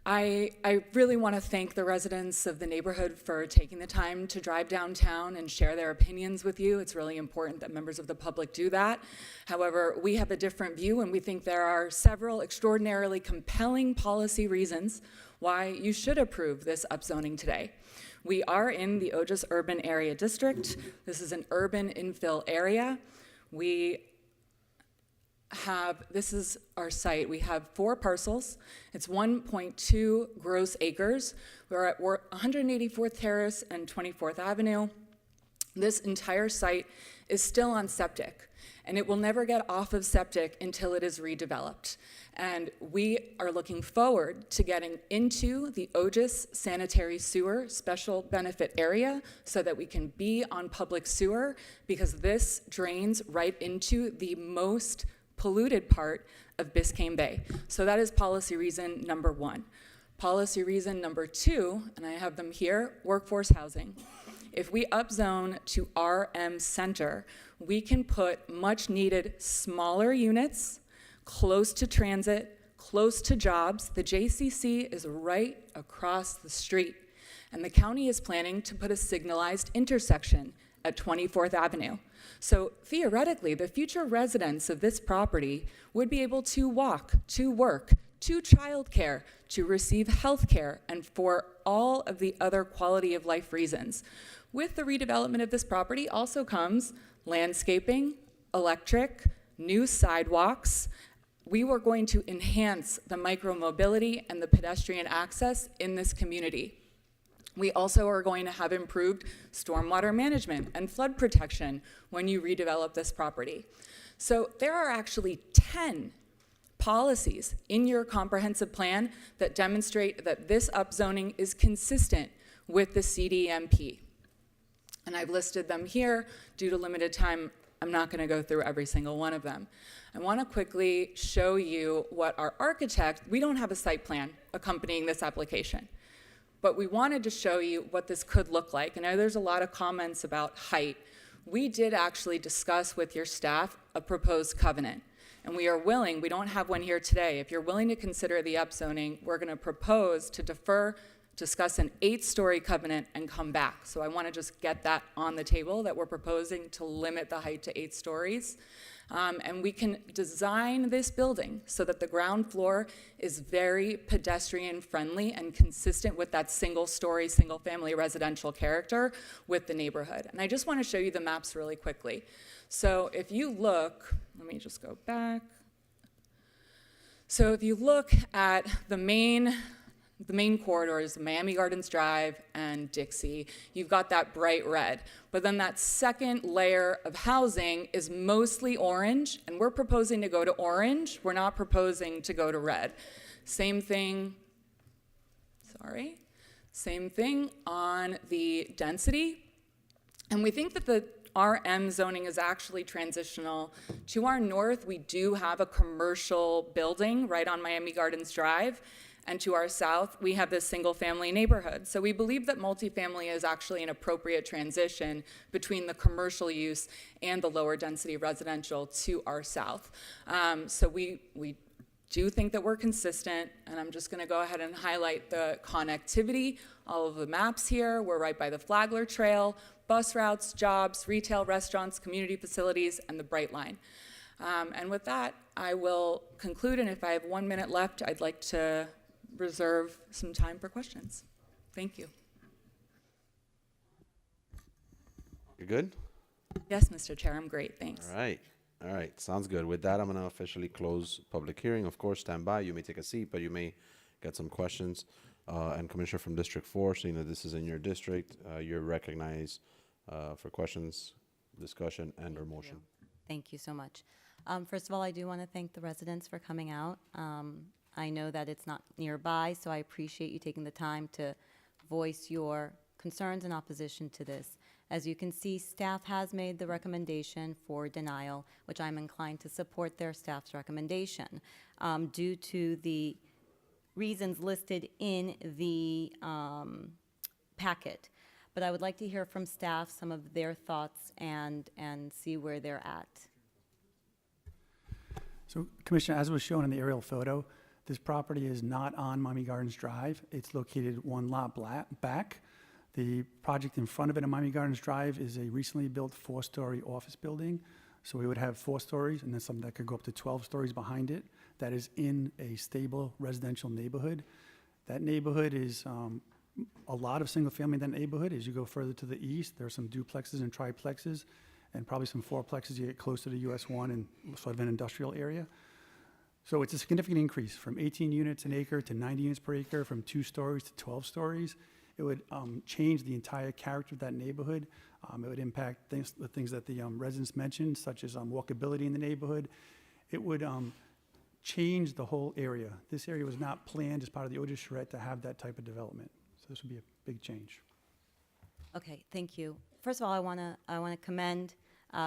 I really want to thank the residents of the neighborhood for taking the time to drive downtown and share their opinions with you. It's really important that members of the public do that. However, we have a different view, and we think there are several extraordinarily compelling policy reasons why you should approve this upzoning today. We are in the Ogis Urban Area District. This is an urban infill area. This is our site. We have 4 parcels. It's 1.2 gross acres. We're at 184th Terrace and 24th Avenue. This entire site is still on septic, and it will never get off of septic until it is redeveloped. And we are looking forward to getting into the Ogis Sanitary Sewer Special Benefit Area so that we can be on public sewer, because this drains right into the most polluted part of Biscayne Bay. So that is policy reason number 1. Policy reason number 2, and I have them here, workforce housing. If we upzone to RM Center, we can put much needed smaller units close to transit, close to jobs. The JCC is right across the street, and the county is planning to put a signalized intersection at 24th Avenue. So theoretically, the future residents of this property would be able to walk to work, to childcare, to receive health care, and for all of the other quality of life reasons. With the redevelopment of this property also comes landscaping, electric, new sidewalks. We were going to enhance the micromobility and the pedestrian access in this community. We also are going to have improved stormwater management and flood protection when you redevelop this property. So there are actually 10 policies in your comprehensive plan that demonstrate that this upzoning is consistent with the CDMP. And I've listed them here. Due to limited time, I'm not going to go through every single one of them. I want to quickly show you what our architect, we don't have a site plan accompanying this application, but we wanted to show you what this could look like. And I know there's a lot of comments about height. We did actually discuss with your staff a proposed covenant. And we are willing, we don't have one here today, if you're willing to consider the upzoning, we're going to propose to discuss an 8-story covenant and come back. So I want to just get that on the table, that we're proposing to limit the height to 8 stories. And we can design this building so that the ground floor is very pedestrian friendly and consistent with that single-story, single-family residential character with the neighborhood. And I just want to show you the maps really quickly. So if you look, let me just go back. So if you look at the main corridors, Miami Gardens Drive and Dixie, you've got that bright red. But then that second layer of housing is mostly orange, and we're proposing to go to orange. We're not proposing to go to red. Same thing on the density. And we think that the RM zoning is actually transitional. To our north, we do have a commercial building right on Miami Gardens Drive. And to our south, we have this single-family neighborhood. So we believe that multifamily is actually an appropriate transition between the commercial use and the lower density residential to our south. So we do think that we're consistent, and I'm just gonna go ahead and highlight the connectivity. All of the maps here, we're right by the Flagler Trail, bus routes, jobs, retail, restaurants, community facilities, and the Bright Line. And with that, I will conclude, and if I have 1 minute left, I'd like to reserve some time for questions. Thank you. You're good? Yes, Mr. Chair, I'm great, thanks. All right, sounds good. With that, I'm going to officially close public hearing. Of course, stand by. You may take a seat, but you may get some questions. And Commissioner from District 4, seeing that this is in your district, you're recognized for questions, discussion, and or motion. Thank you so much. First of all, I do want to thank the residents for coming out. I know that it's not nearby, so I appreciate you taking the time to voice your concerns and opposition to this. As you can see, staff has made the recommendation for denial, which I'm inclined to support their staff's recommendation due to the reasons listed in the packet. But I would like to hear from staff some of their thoughts and see where they're at. So, Commissioner, as was shown in the aerial photo, this property is not on Miami Gardens Drive. It's located one lot back. The project in front of it on Miami Gardens Drive is a recently built 4-story office building. So we would have 4 stories and then something that could go up to 12 stories behind it. That is in a stable residential neighborhood. That neighborhood is a lot of single family in that neighborhood. As you go further to the east, there are some duplexes and triplexes and probably some fourplexes. You get closer to US 1 and sort of an industrial area. So it's a significant increase from 18 units an acre to 90 units per acre, from 2 stories to 12 stories. It would change the entire character of that neighborhood. It would impact the things that the residents mentioned, such as walkability in the neighborhood. It would change the whole area. This area was not planned as part of the Otis charrette to have that type of development. So this would be a big change. Okay, thank you. First of all, I want to commend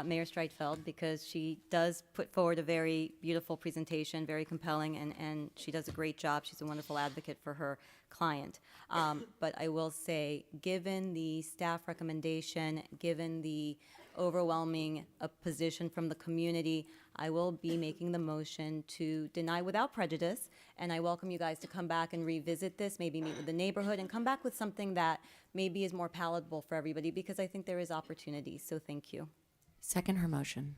Mayor Streitfeld, because she does put forward a very beautiful presentation, very compelling, and she does a great job. She's a wonderful advocate for her client. But I will say, given the staff recommendation, given the overwhelming opposition from the community, I will be making the motion to deny without prejudice, and I welcome you guys to come back and revisit this, maybe meet with the neighborhood, and come back with something that maybe is more palatable for everybody, because I think there is opportunity, so thank you. Second her motion.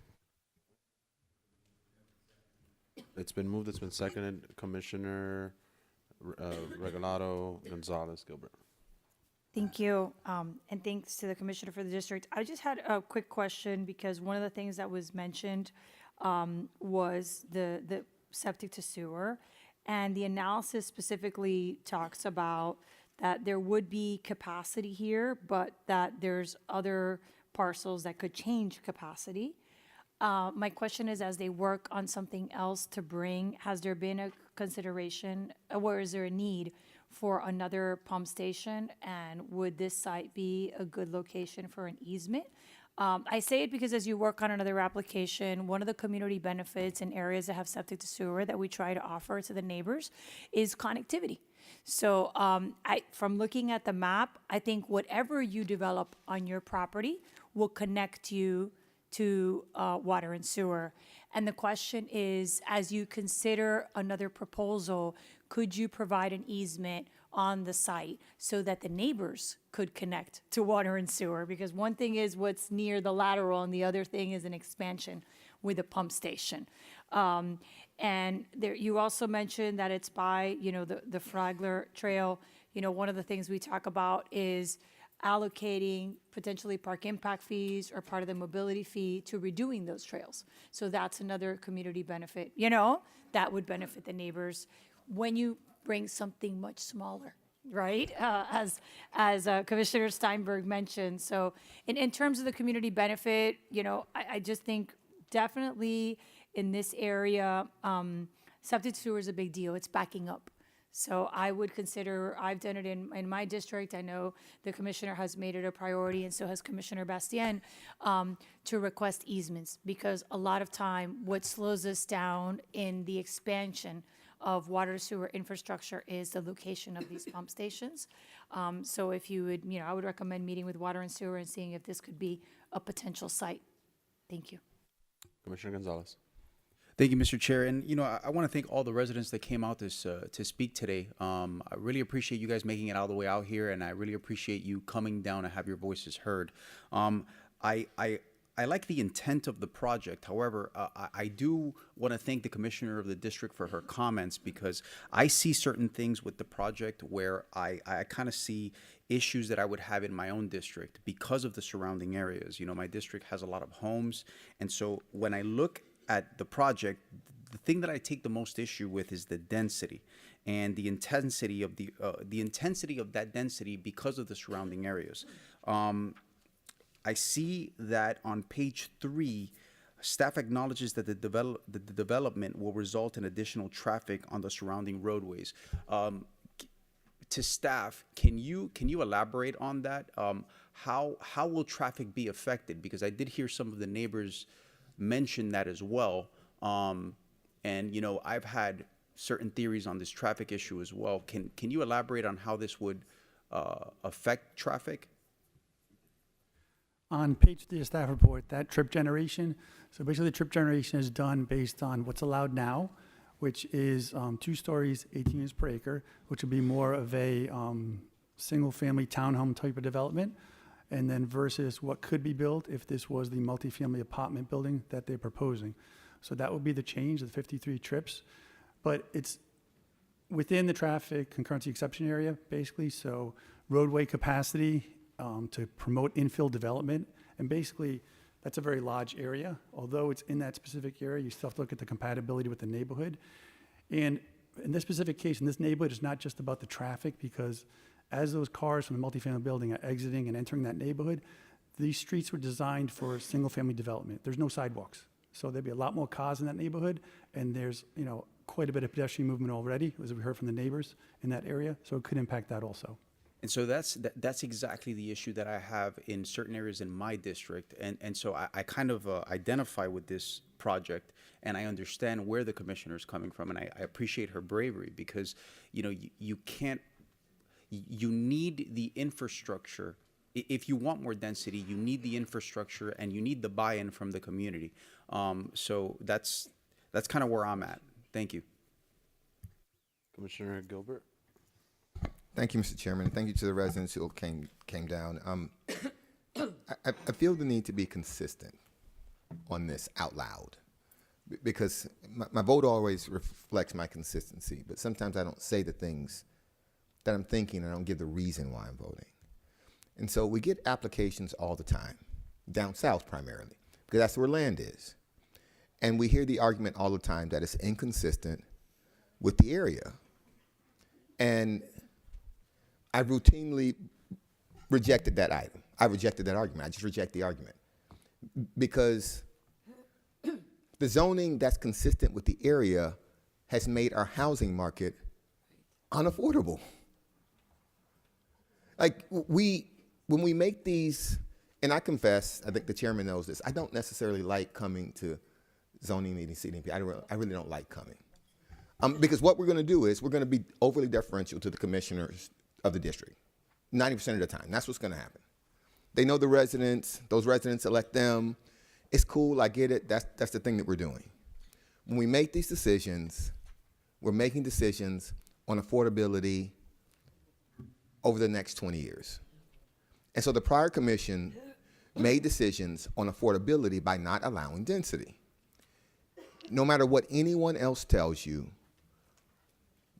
It's been moved, it's been seconded. Commissioner Regalado, Gonzalez, Gilbert. Thank you, and thanks to the Commissioner for the district. I just had a quick question, because one of the things that was mentioned was the septic to sewer, and the analysis specifically talks about that there would be capacity here, but that there's other parcels that could change capacity. My question is, as they work on something else to bring, has there been a consideration, or is there a need for another pump station? And would this site be a good location for an easement? I say it because as you work on another application, one of the community benefits in areas that have septic to sewer that we try to offer to the neighbors is connectivity. So from looking at the map, I think whatever you develop on your property will connect you to water and sewer. And the question is, as you consider another proposal, could you provide an easement on the site so that the neighbors could connect to water and sewer? Because one thing is what's near the lateral, and the other thing is an expansion with a pump station. And there, you also mentioned that it's by, the Flagler Trail. One of the things we talk about is allocating potentially park impact fees or part of the mobility fee to redoing those trails. So that's another community benefit, that would benefit the neighbors when you bring something much smaller, right? As Commissioner Steinberg mentioned. So in terms of the community benefit, I just think definitely in this area, septic sewer is a big deal. It's backing up. So I would consider, I've done it in my district. I know the commissioner has made it a priority, and so has Commissioner Bastien, to request easements, because a lot of time what slows us down in the expansion of water sewer infrastructure is the location of these pump stations. So if you would, I would recommend meeting with water and sewer and seeing if this could be a potential site. Thank you. Commissioner Gonzalez. Thank you, Mr. Chair. And, I want to thank all the residents that came out to speak today. I really appreciate you guys making it all the way out here, and I really appreciate you coming down to have your voices heard. I like the intent of the project. However, I do want to thank the commissioner of the district for her comments, because I see certain things with the project where I kind of see issues that I would have in my own district because of the surrounding areas. My district has a lot of homes. And so when I look at the project, the thing that I take the most issue with is the density and the intensity of that density because of the surrounding areas. I see that on page 3, staff acknowledges that the development will result in additional traffic on the surrounding roadways. To staff, can you elaborate on that? How will traffic be affected? Because I did hear some of the neighbors mention that as well. And I've had certain theories on this traffic issue as well. Can you elaborate on how this would affect traffic? On page 3 of staff report, that trip generation, so basically the trip generation is done based on what's allowed now, which is 2 stories, 18 units per acre, which would be more of a single-family townhome type of development, and then versus what could be built if this was the multifamily apartment building that they're proposing. So that would be the change, the 53 trips. But it's within the traffic concurrency exception area, basically, so roadway capacity to promote infill development. And basically, that's a very large area. Although it's in that specific area, you still have to look at the compatibility with the neighborhood. And in this specific case, in this neighborhood, it's not just about the traffic, because as those cars from the multifamily building are exiting and entering that neighborhood, these streets were designed for single-family development. There's no sidewalks. So there'd be a lot more cars in that neighborhood, and there's, quite a bit of pedestrian movement already, as we heard from the neighbors in that area, so it could impact that also. And so that's exactly the issue that I have in certain areas in my district. And so I kind of identify with this project, and I understand where the commissioner is coming from, and I appreciate her bravery, because, you can't, you need the infrastructure. If you want more density, you need the infrastructure and you need the buy-in from the community. So that's kind of where I'm at. Thank you. Commissioner Gilbert. Thank you, Mr. Chairman. Thank you to the residents who came down. I feel the need to be consistent on this out loud, because my vote always reflects my consistency, but sometimes I don't say the things that I'm thinking, and I don't give the reason why I'm voting. And so we get applications all the time, down south primarily, because that's where land is. And we hear the argument all the time that it's inconsistent with the area. And I routinely rejected that item. I rejected that argument. I just reject the argument. Because The zoning that's consistent with the area has made our housing market unaffordable. Like, when we make these, and I confess, I think the chairman knows this, I don't necessarily like coming to zoning meetings, CDMP. I really don't like coming. Because what we're going to do is we're going to be overly deferential to the commissioners of the district, 90% of the time. That's what's going to happen. They know the residents. Those residents elect them. It's cool. I get it. That's the thing that we're doing. When we make these decisions, we're making decisions on affordability over the next 20 years. And so the prior commission made decisions on affordability by not allowing density. No matter what anyone else tells you,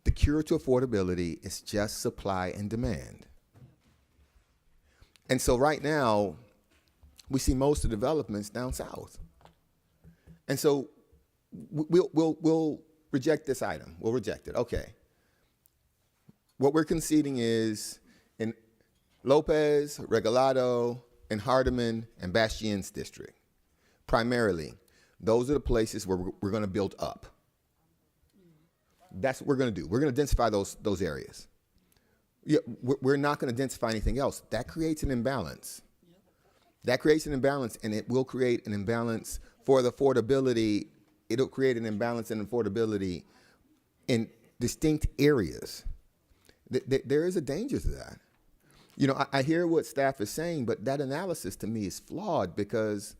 the cure to affordability is just supply and demand. And so right now, we see most of the developments down south. And so we'll reject this item. We'll reject it. Okay. What we're conceding is in Lopez, Regalado, and Hardeman, and Bastien's district, primarily, those are the places where we're going to build up. That's what we're going to do. We're going to densify those areas. Yeah, we're not going to densify anything else. That creates an imbalance. That creates an imbalance, and it will create an imbalance for the affordability. It'll create an imbalance in affordability in distinct areas. There is a danger to that. You know, I hear what staff is saying, but that analysis to me is flawed because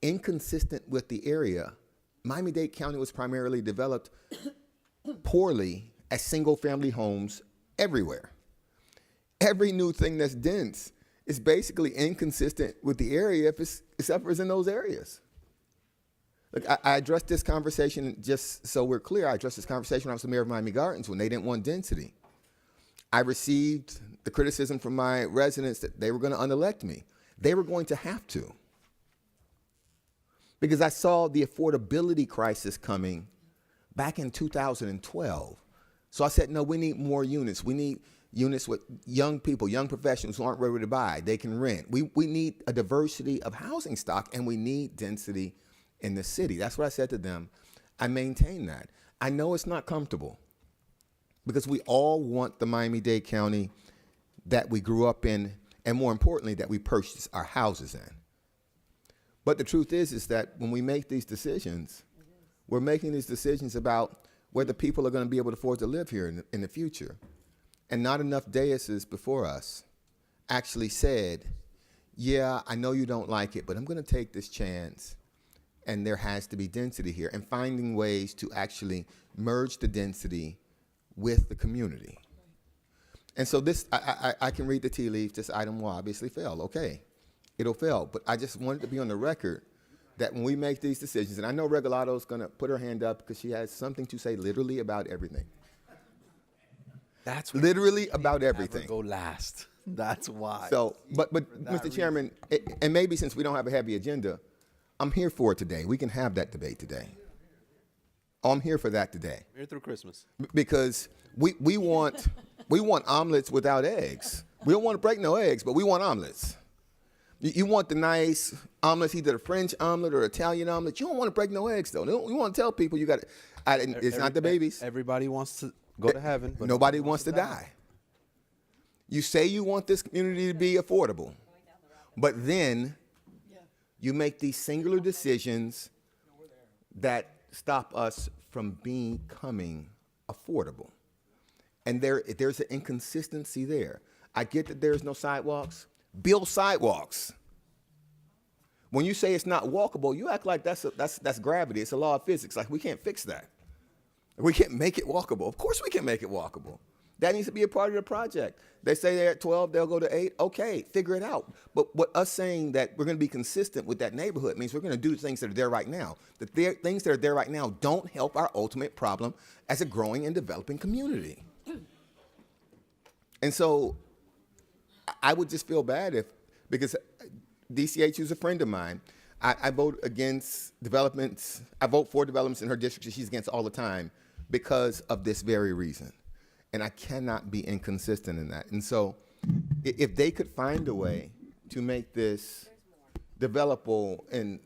inconsistent with the area, Miami-Dade County was primarily developed poorly as single-family homes everywhere. Every new thing that's dense is basically inconsistent with the area except for it's in those areas. Look, I addressed this conversation, just so we're clear, I addressed this conversation when I was the mayor of Miami Gardens when they didn't want density. I received the criticism from my residents that they were going to unelect me. They were going to have to. Because I saw the affordability crisis coming back in 2012. So I said, no, we need more units. We need units with young people, young professionals who aren't ready to buy. They can rent. We need a diversity of housing stock, and we need density in the city. That's what I said to them. I maintain that. I know it's not comfortable because we all want the Miami-Dade County that we grew up in, and more importantly, that we purchased our houses in. But the truth is that when we make these decisions, we're making these decisions about whether people are going to be able to afford to live here in the future. And not enough daises before us actually said, yeah, I know you don't like it, but I'm going to take this chance, and there has to be density here, and finding ways to actually merge the density with the community. And so this, I can read the tea leaves. This item will obviously fail. Okay, it'll fail. But I just wanted to be on the record that when we make these decisions, and I know Regalado's going to put her hand up because she has something to say literally about everything. That's literally about everything. Go last. That's why. So, but Mr. Chairman, and maybe since we don't have a heavy agenda, I'm here for it today. We can have that debate today. I'm here for that today. Here through Christmas. Because we want omelets without eggs. We don't want to break no eggs, but we want omelets. You want the nice omelets, either a French omelet or Italian omelet. You don't want to break no eggs, though. You want to tell people you got it. It's not the babies. Everybody wants to go to heaven, but nobody wants to die. You say you want this community to be affordable, but then you make these singular decisions that stop us from becoming affordable. And there's an inconsistency there. I get that there's no sidewalks. Build sidewalks. When you say it's not walkable, you act like that's gravity. It's a law of physics. Like, we can't fix that. We can't make it walkable. Of course we can make it walkable. That needs to be a part of the project. They say they're at 12, they'll go to 8. Okay, figure it out. But what us saying that we're going to be consistent with that neighborhood means we're going to do things that are there right now. The things that are there right now don't help our ultimate problem as a growing and developing community. And so I would just feel bad because DCH, who's a friend of mine, I vote against developments. I vote for developments in her district that she's against all the time because of this very reason. And I cannot be inconsistent in that. And so if they could find a way to make this developable and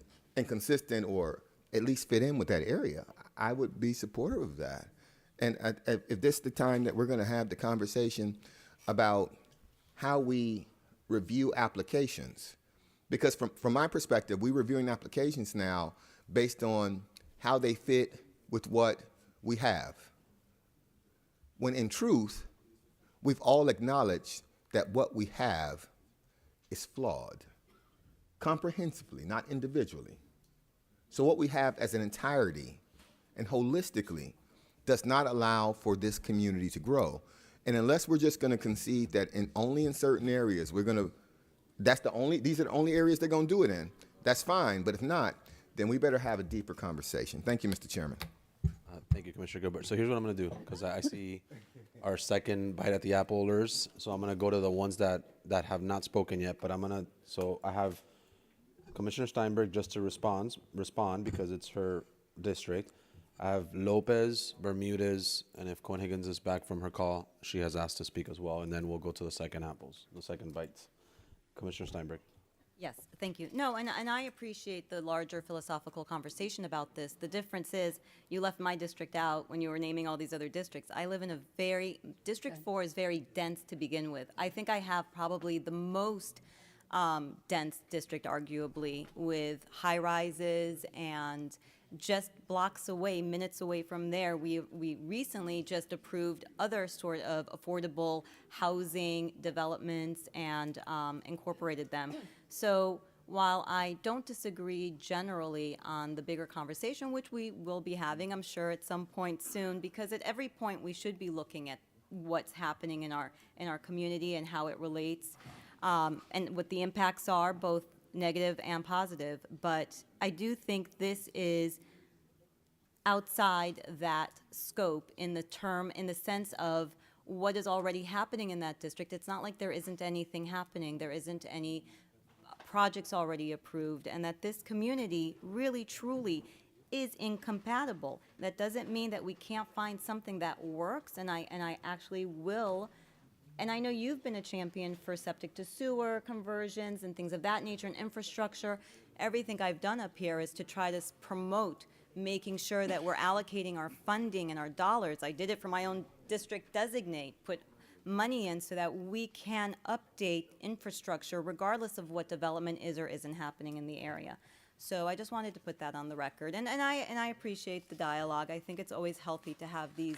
consistent or at least fit in with that area, I would be supportive of that. And if this is the time that we're going to have the conversation about how we review applications, because from my perspective, we're reviewing applications now based on how they fit with what we have. When in truth, we've all acknowledged that what we have is flawed, comprehensively, not individually. So what we have as an entirety and holistically does not allow for this community to grow. And unless we're just going to concede that only in certain areas these are the only areas they're going to do it in, that's fine. But if not, then we better have a deeper conversation. Thank you, Mr. Chairman. Thank you, Commissioner Gilbert. So here's what I'm going to do, because I see our second bite at the apple holders. So I'm going to go to the ones that have not spoken yet. But so I have Commissioner Steinberg just to respond because it's her district. I have Lopez, Bermudez, and if Cohen Higgins is back from her call, she has asked to speak as well. And then we'll go to the second apples, the second bites. Commissioner Steinberg. Yes, thank you. No, and I appreciate the larger philosophical conversation about this. The difference is you left my district out when you were naming all these other districts. I live in District 4 is very dense to begin with. I think I have probably the most dense district, arguably, with high rises, and just blocks away, minutes away from there, we recently just approved other sort of affordable housing developments and incorporated them. So while I don't disagree generally on the bigger conversation, which we will be having, I'm sure, at some point soon, because at every point we should be looking at what's happening in our community and how it relates, and what the impacts are, both negative and positive. But I do think this is outside that scope in the sense of what is already happening in that district. It's not like there isn't anything happening. There isn't any projects already approved, and that this community really, truly is incompatible. That doesn't mean that we can't find something that works, and I actually will. And I know you've been a champion for septic to sewer conversions and things of that nature and infrastructure. Everything I've done up here is to try to promote making sure that we're allocating our funding and our dollars. I did it for my own district designate, put money in so that we can update infrastructure regardless of what development is or isn't happening in the area. So I just wanted to put that on the record. And I appreciate the dialogue. I think it's always healthy to have these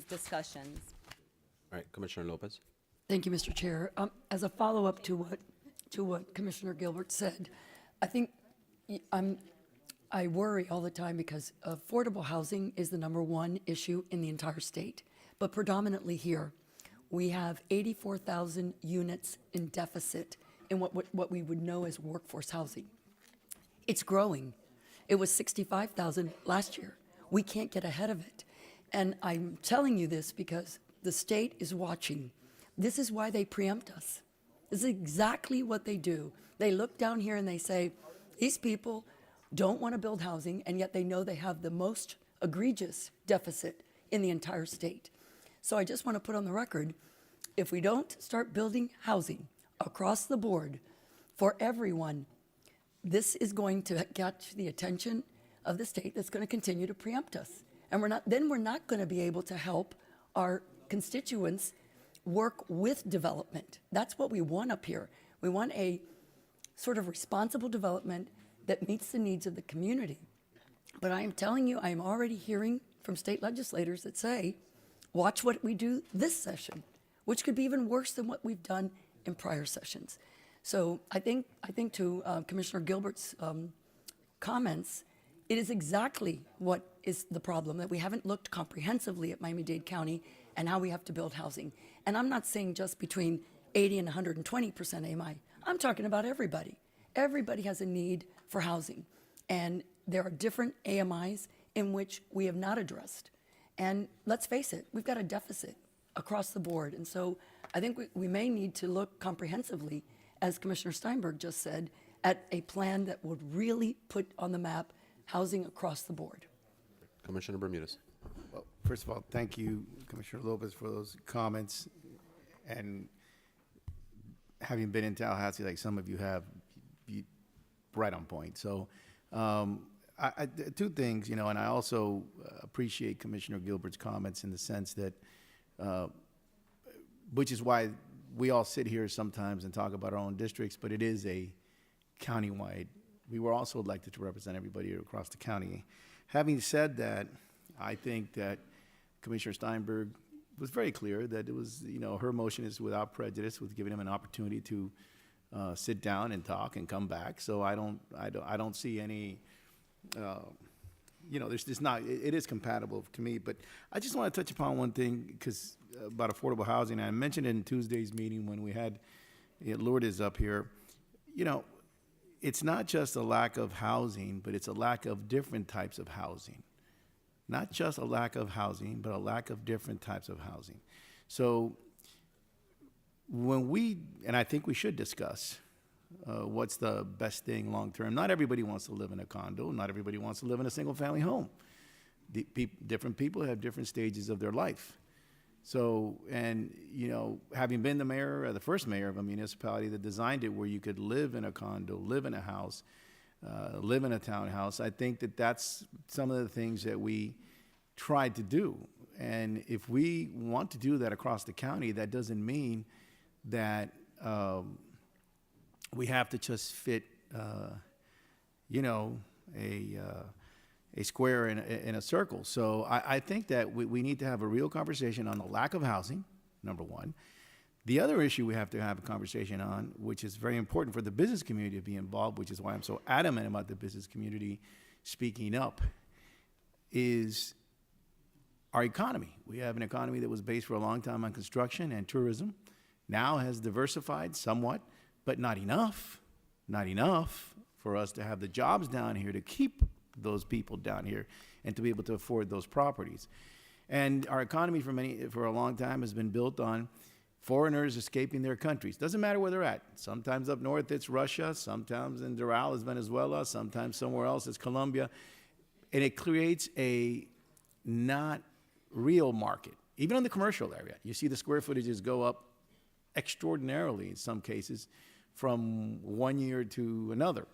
discussions. All right, Commissioner Lopez. Thank you, Mr. Chair. As a follow-up to what Commissioner Gilbert said, I think I worry all the time because affordable housing is the #1 issue in the entire state. But predominantly here, we have 84,000 units in deficit in what we would know as workforce housing. It's growing. It was 65,000 last year. We can't get ahead of it. And I'm telling you this because the state is watching. This is why they preempt us. This is exactly what they do. They look down here and they say, these people don't want to build housing, and yet they know they have the most egregious deficit in the entire state. So I just want to put on the record, if we don't start building housing across the board for everyone, this is going to catch the attention of the state that's going to continue to preempt us. And we're not going to be able to help our constituents work with development. That's what we want up here. We want a sort of responsible development that meets the needs of the community. But I am telling you, I am already hearing from state legislators that say, watch what we do this session, which could be even worse than what we've done in prior sessions. So I think to Commissioner Gilbert's comments, it is exactly what is the problem, that we haven't looked comprehensively at Miami-Dade County and how we have to build housing. And I'm not saying just between 80 and 120% AMI. I'm talking about everybody. Everybody has a need for housing. And there are different AMIs in which we have not addressed. And let's face it, we've got a deficit across the board. And so I think we may need to look comprehensively, as Commissioner Steinberg just said, at a plan that would really put on the map housing across the board. Commissioner Bermudez. Well, first of all, thank you, Commissioner Lopez, for those comments. And having been in Tallahassee, like some of you have, right on point. So Two things, and I also appreciate Commissioner Gilbert's comments in the sense that, which is why we all sit here sometimes and talk about our own districts, but it is a countywide. We were also elected to represent everybody across the county. Having said that, I think that Commissioner Steinberg was very clear that it was, her motion is without prejudice, with giving him an opportunity to sit down and talk and come back. So I don't see any, there's just not, it is compatible to me. But I just want to touch upon one thing because about affordable housing. I mentioned it in Tuesday's meeting when we had Lourdes up here. It's not just a lack of housing, but it's a lack of different types of housing. Not just a lack of housing, but a lack of different types of housing. So and I think we should discuss what's the best thing long term. Not everybody wants to live in a condo. Not everybody wants to live in a single family home. Different people have different stages of their life. So, and having been the first mayor of a municipality that designed it where you could live in a condo, live in a house, live in a townhouse, I think that that's some of the things that we tried to do. And if we want to do that across the county, that doesn't mean that we have to just fit, a square in a circle. So I think that we need to have a real conversation on the lack of housing, number one. The other issue we have to have a conversation on, which is very important for the business community to be involved, which is why I'm so adamant about the business community speaking up, is our economy. We have an economy that was based for a long time on construction and tourism, now has diversified somewhat, but not enough for us to have the jobs down here to keep those people down here and to be able to afford those properties. And our economy for a long time has been built on foreigners escaping their countries. Doesn't matter where they're at. Sometimes up north it's Russia, sometimes in Doral is Venezuela, sometimes somewhere else it's Colombia. And it creates a not real market. Even in the commercial area, you see the square footages go up extraordinarily in some cases from one year to another,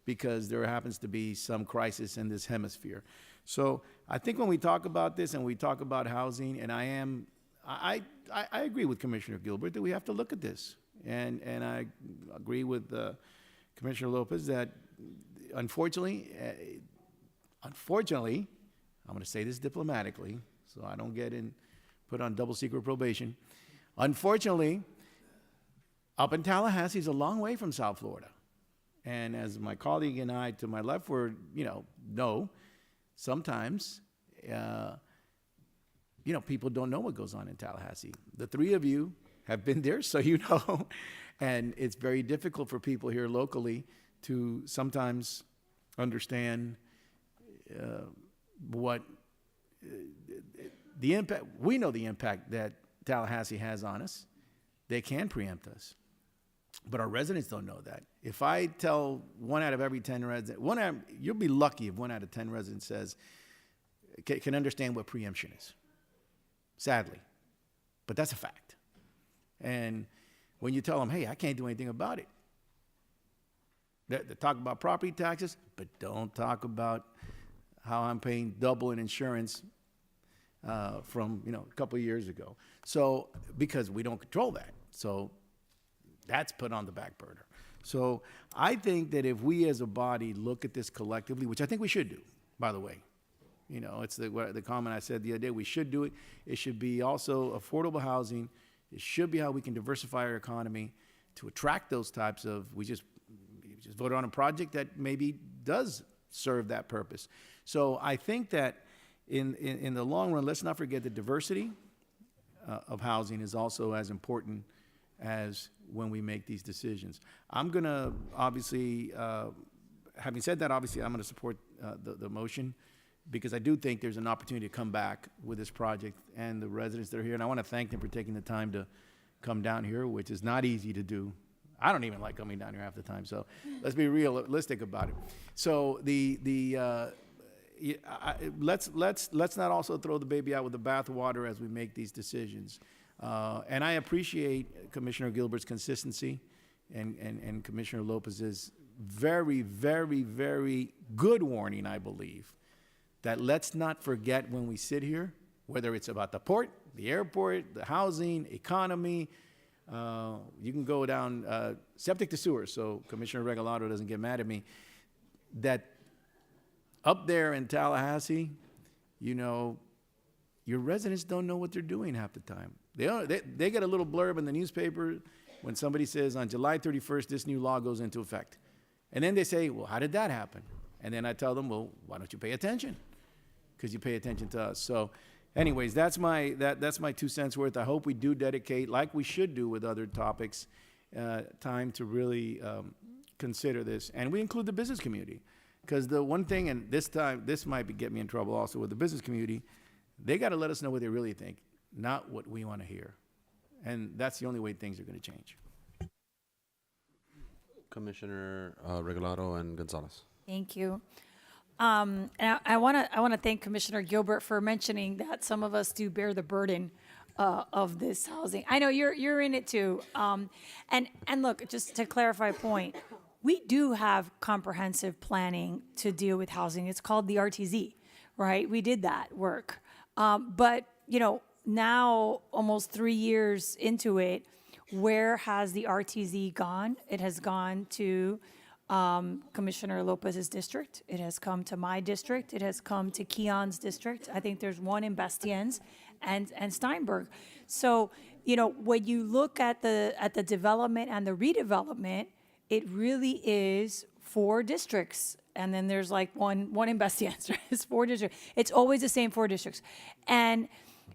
because there happens to be some crisis in this hemisphere. So I think when we talk about this and we talk about housing, and I agree with Commissioner Gilbert that we have to look at this. And I agree with Commissioner Lopez that unfortunately, I'm going to say this diplomatically, so I don't get put on double secret probation. Unfortunately, up in Tallahassee is a long way from South Florida. And as my colleague and I to my left were, know, sometimes, people don't know what goes on in Tallahassee. The three of you have been there, so you know. And it's very difficult for people here locally to sometimes understand what the impact. We know the impact that Tallahassee has on us. They can preempt us. But our residents don't know that. If I tell 1 out of every 10 residents, you'll be lucky if 1 out of 10 residents can understand what preemption is. Sadly. But that's a fact. And when you tell them, hey, I can't do anything about it. They talk about property taxes, but don't talk about how I'm paying double in insurance from a couple of years ago. So, because we don't control that. So that's put on the back burner. So I think that if we as a body look at this collectively, which I think we should do, by the way, it's the comment I said the other day, we should do it. It should be also affordable housing. It should be how we can diversify our economy to attract those types of, we just voted on a project that maybe does serve that purpose. So I think that in the long run, let's not forget that diversity of housing is also as important as when we make these decisions. I'm going to obviously, having said that, obviously I'm going to support the motion, because I do think there's an opportunity to come back with this project and the residents that are here. And I want to thank them for taking the time to come down here, which is not easy to do. I don't even like coming down here half the time. So let's be realistic about it. So let's not also throw the baby out with the bathwater as we make these decisions. And I appreciate Commissioner Gilbert's consistency and Commissioner Lopez's very, very, very good warning, I believe, that let's not forget when we sit here, whether it's about the port, the airport, the housing, economy, you can go down septic to sewer, so Commissioner Regalado doesn't get mad at me, that up there in Tallahassee, you know, your residents don't know what they're doing half the time. They get a little blurb in the newspaper when somebody says on July 31st, this new law goes into effect. And then they say, well, how did that happen? And then I tell them, well, why don't you pay attention? Because you pay attention to us. So anyways, that's my 2 cents worth. I hope we do dedicate, like we should do with other topics, time to really consider this. And we include the business community. Because the one thing, and this time, this might get me in trouble also with the business community, they got to let us know what they really think, not what we want to hear. And that's the only way things are going to change. Commissioner Regalado and Gonzalez. Thank you. And I want to thank Commissioner Gilbert for mentioning that some of us do bear the burden of this housing. I know you're in it too. And look, just to clarify a point, we do have comprehensive planning to deal with housing. It's called the RTZ, right? We did that work. But, you know, now almost 3 years into it, where has the RTZ gone? It has gone to Commissioner Lopez's district. It has come to my district. It has come to Keon's district. I think there's one in Bastiennes and Steinberg. So, you know, when you look at the development and the redevelopment, it really is 4 districts. And then there's like one in Bastiennes, right? It's 4 districts. It's always the same 4 districts. And,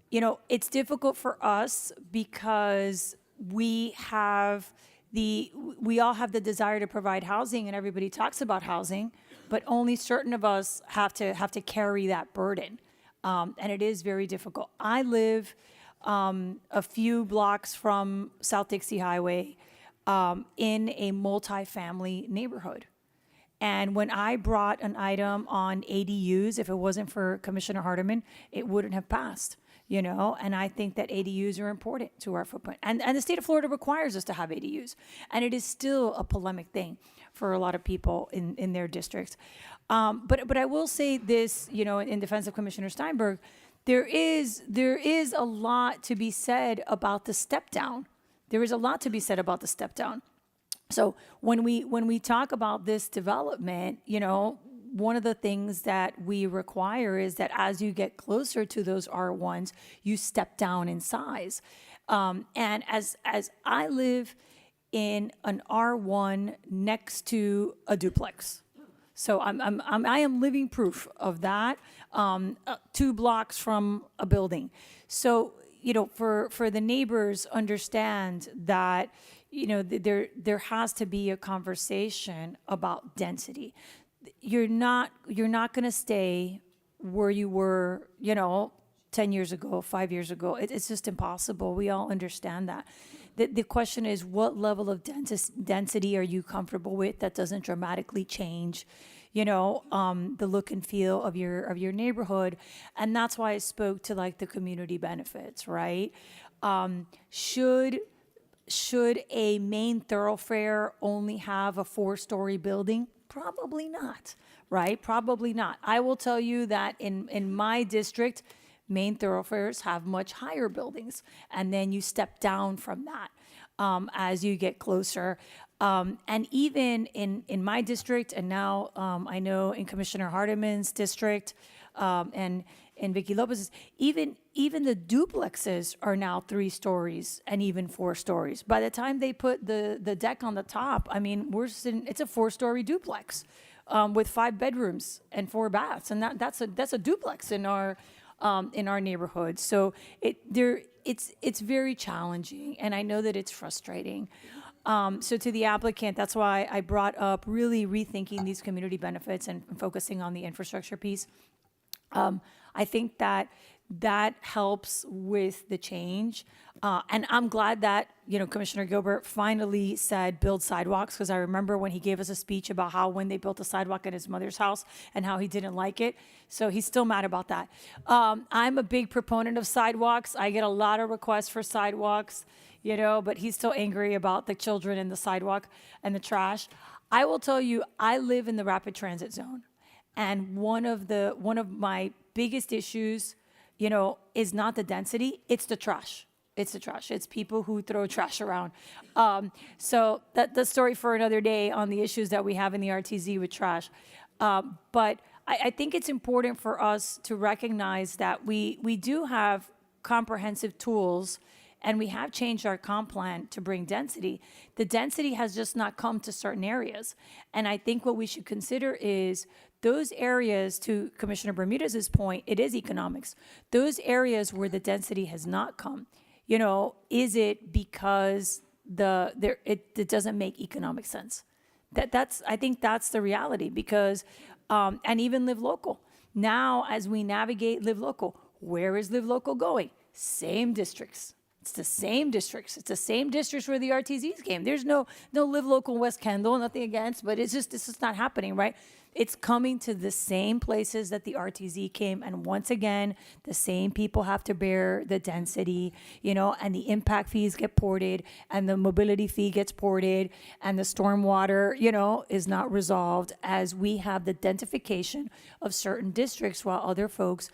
you know, it's difficult for us because we all have the desire to provide housing, and everybody talks about housing, but only certain of us have to carry that burden. And it is very difficult. I live a few blocks from South Dixie Highway in a multifamily neighborhood. And when I brought an item on ADUs, if it wasn't for Commissioner Hardiman, it wouldn't have passed, you know? And I think that ADUs are important to our footprint. And the state of Florida requires us to have ADUs. And it is still a polemic thing for a lot of people in their districts. But I will say this, you know, in defense of Commissioner Steinberg, there is a lot to be said about the step down. There is a lot to be said about the step down. So when we talk about this development, you know, one of the things that we require is that as you get closer to those R1s, you step down in size. And as I live in an R1 next to a duplex, so I am living proof of that. 2 blocks from a building, so you know, for the neighbors, understand that, you know, there has to be a conversation about density. You're not going to stay where you were, you know, 10 years ago, 5 years ago. It's just impossible. We all understand that. The question is, what level of density are you comfortable with that doesn't dramatically change, you know, the look and feel of your neighborhood? And that's why I spoke to like the community benefits, right? Should a main thoroughfare only have a 4-story building? Probably not, right? Probably not. I will tell you that in my district, main thoroughfares have much higher buildings, and then you step down from that as you get closer. And even in my district, and now I know in Commissioner Hardiman's district, and in Vicky Lopez's, even the duplexes are now 3 stories and even 4 stories. By the time they put the deck on the top, I mean, it's a 4-story duplex with 5 bedrooms and 4 baths, and that's a duplex in our neighborhood. So it's very challenging, and I know that it's frustrating. So to the applicant, that's why I brought up really rethinking these community benefits and focusing on the infrastructure piece. I think that helps with the change. And I'm glad that, you know, Commissioner Gilbert finally said build sidewalks, because I remember when he gave us a speech about how when they built a sidewalk at his mother's house and how he didn't like it. So he's still mad about that. I'm a big proponent of sidewalks. I get a lot of requests for sidewalks, you know, but he's still angry about the children and the sidewalk and the trash. I will tell you, I live in the rapid transit zone, and one of my biggest issues, is not the density, it's the trash. It's the trash. It's people who throw trash around. So that's the story for another day on the issues that we have in the RTZ with trash. But I think it's important for us to recognize that we do have comprehensive tools, and we have changed our comp plan to bring density. The density has just not come to certain areas. And I think what we should consider is those areas, to Commissioner Bermudez's point, it is economics. Those areas where the density has not come, is it because it doesn't make economic sense? I think that's the reality, because, and even Live Local. Now, as we navigate Live Local, where is Live Local going? Same districts. It's the same districts. It's the same districts where the RTZs came. There's no Live Local West Kendall, nothing against, but it's just not happening, right? It's coming to the same places that the RTZ came. And once again, the same people have to bear the density, and the impact fees get ported, and the mobility fee gets ported, and the stormwater, is not resolved, as we have the densification of certain districts while other folks,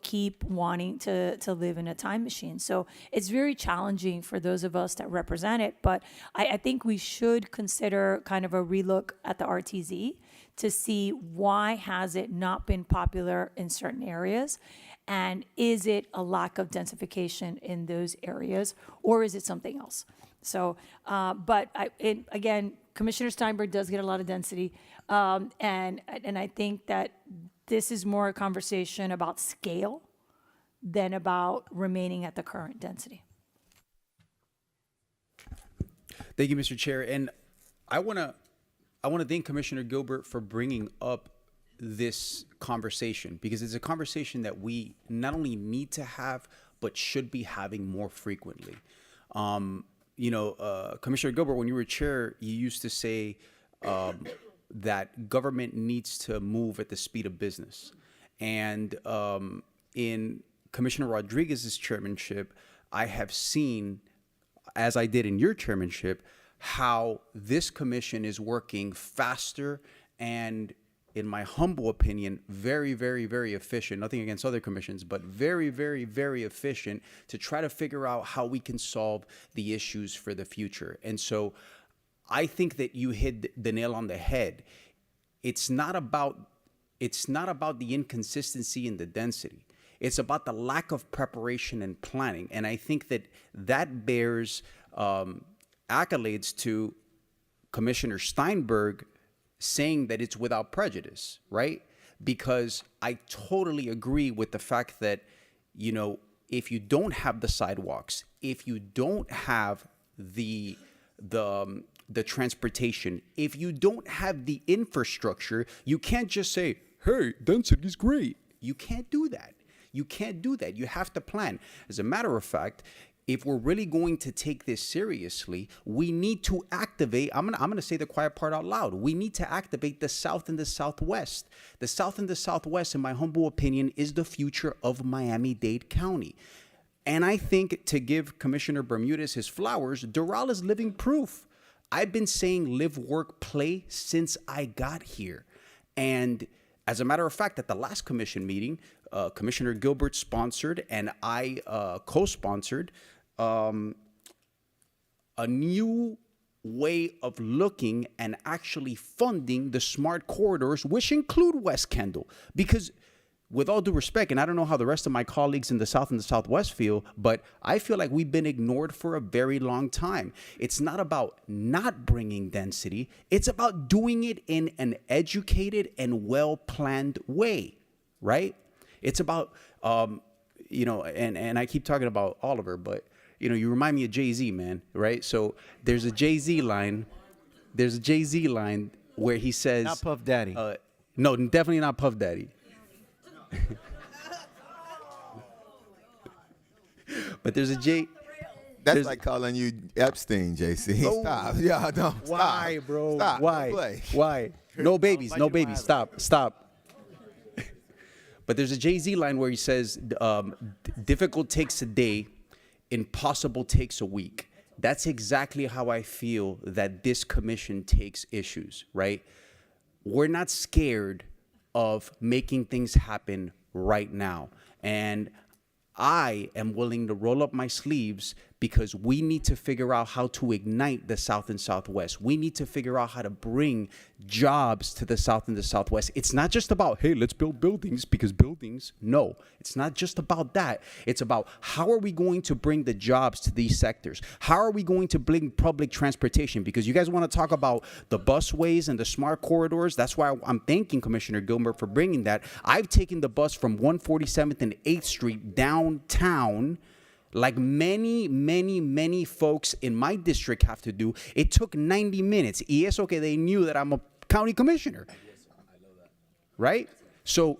keep wanting to live in a time machine. So it's very challenging for those of us that represent it. But I think we should consider kind of a relook at the RTZ to see why has it not been popular in certain areas, and is it a lack of densification in those areas, or is it something else? So, but again, Commissioner Steinberg does get a lot of density, and I think that this is more a conversation about scale than about remaining at the current density. Thank you, Mr. Chair. And I want to thank Commissioner Gilbert for bringing up this conversation, because it's a conversation that we not only need to have, but should be having more frequently. Commissioner Gilbert, when you were chair, you used to say that government needs to move at the speed of business. And in Commissioner Rodriguez's chairmanship, I have seen, as I did in your chairmanship, how this commission is working faster and, in my humble opinion, very, very, very efficient. Nothing against other commissions, but very, very, very efficient to try to figure out how we can solve the issues for the future. And so I think that you hit the nail on the head. It's not about the inconsistency in the density. It's about the lack of preparation and planning. And I think that bears accolades to Commissioner Steinberg saying that it's without prejudice, right? Because I totally agree with the fact that, if you don't have the sidewalks, if you don't have the transportation, if you don't have the infrastructure, you can't just say, hey, density is great. You can't do that. You can't do that. You have to plan. As a matter of fact, if we're really going to take this seriously, we need to activate, I'm gonna say the quiet part out loud. We need to activate the South and the Southwest. The South and the Southwest, in my humble opinion, is the future of Miami-Dade County. And I think, to give Commissioner Bermudez his flowers, Doral is living proof. I've been saying live, work, play since I got here. And as a matter of fact, at the last commission meeting, Commissioner Gilbert sponsored and I co-sponsored a new way of looking and actually funding the smart corridors, which include West Kendall. Because, with all due respect, and I don't know how the rest of my colleagues in the South and the Southwest feel, but I feel like we've been ignored for a very long time. It's not about not bringing density. It's about doing it in an educated and well-planned way, right? It's about, and I keep talking about Oliver, but, you remind me of Jay-Z, man, right? So there's a Jay-Z line. There's a Jay-Z line where he says... Not Puff Daddy. No, definitely not Puff Daddy. But there's a Jay... That's like calling you Epstein, JC. Oh. Stop. Yeah, no. Why, stop. bro? Stop. Why? Don't play. Why? No babies. No babies. Stop. But there's a Jay-Z line where he says, difficult takes a day, impossible takes a week. That's exactly how I feel that this commission takes issues, right? We're not scared of making things happen right now. And I am willing to roll up my sleeves because we need to figure out how to ignite the South and Southwest. We need to figure out how to bring jobs to the South and the Southwest. It's not just about, hey, let's build buildings because buildings. No, it's not just about that. It's about how are we going to bring the jobs to these sectors? How are we going to bring public transportation? Because you guys want to talk about the busways and the smart corridors. That's why I'm thanking Commissioner Gilbert for bringing that. I've taken the bus from 147th and 8th Street downtown like many folks in my district have to do. It took 90 minutes. Y eso que they knew that I'm a county commissioner. Right? So,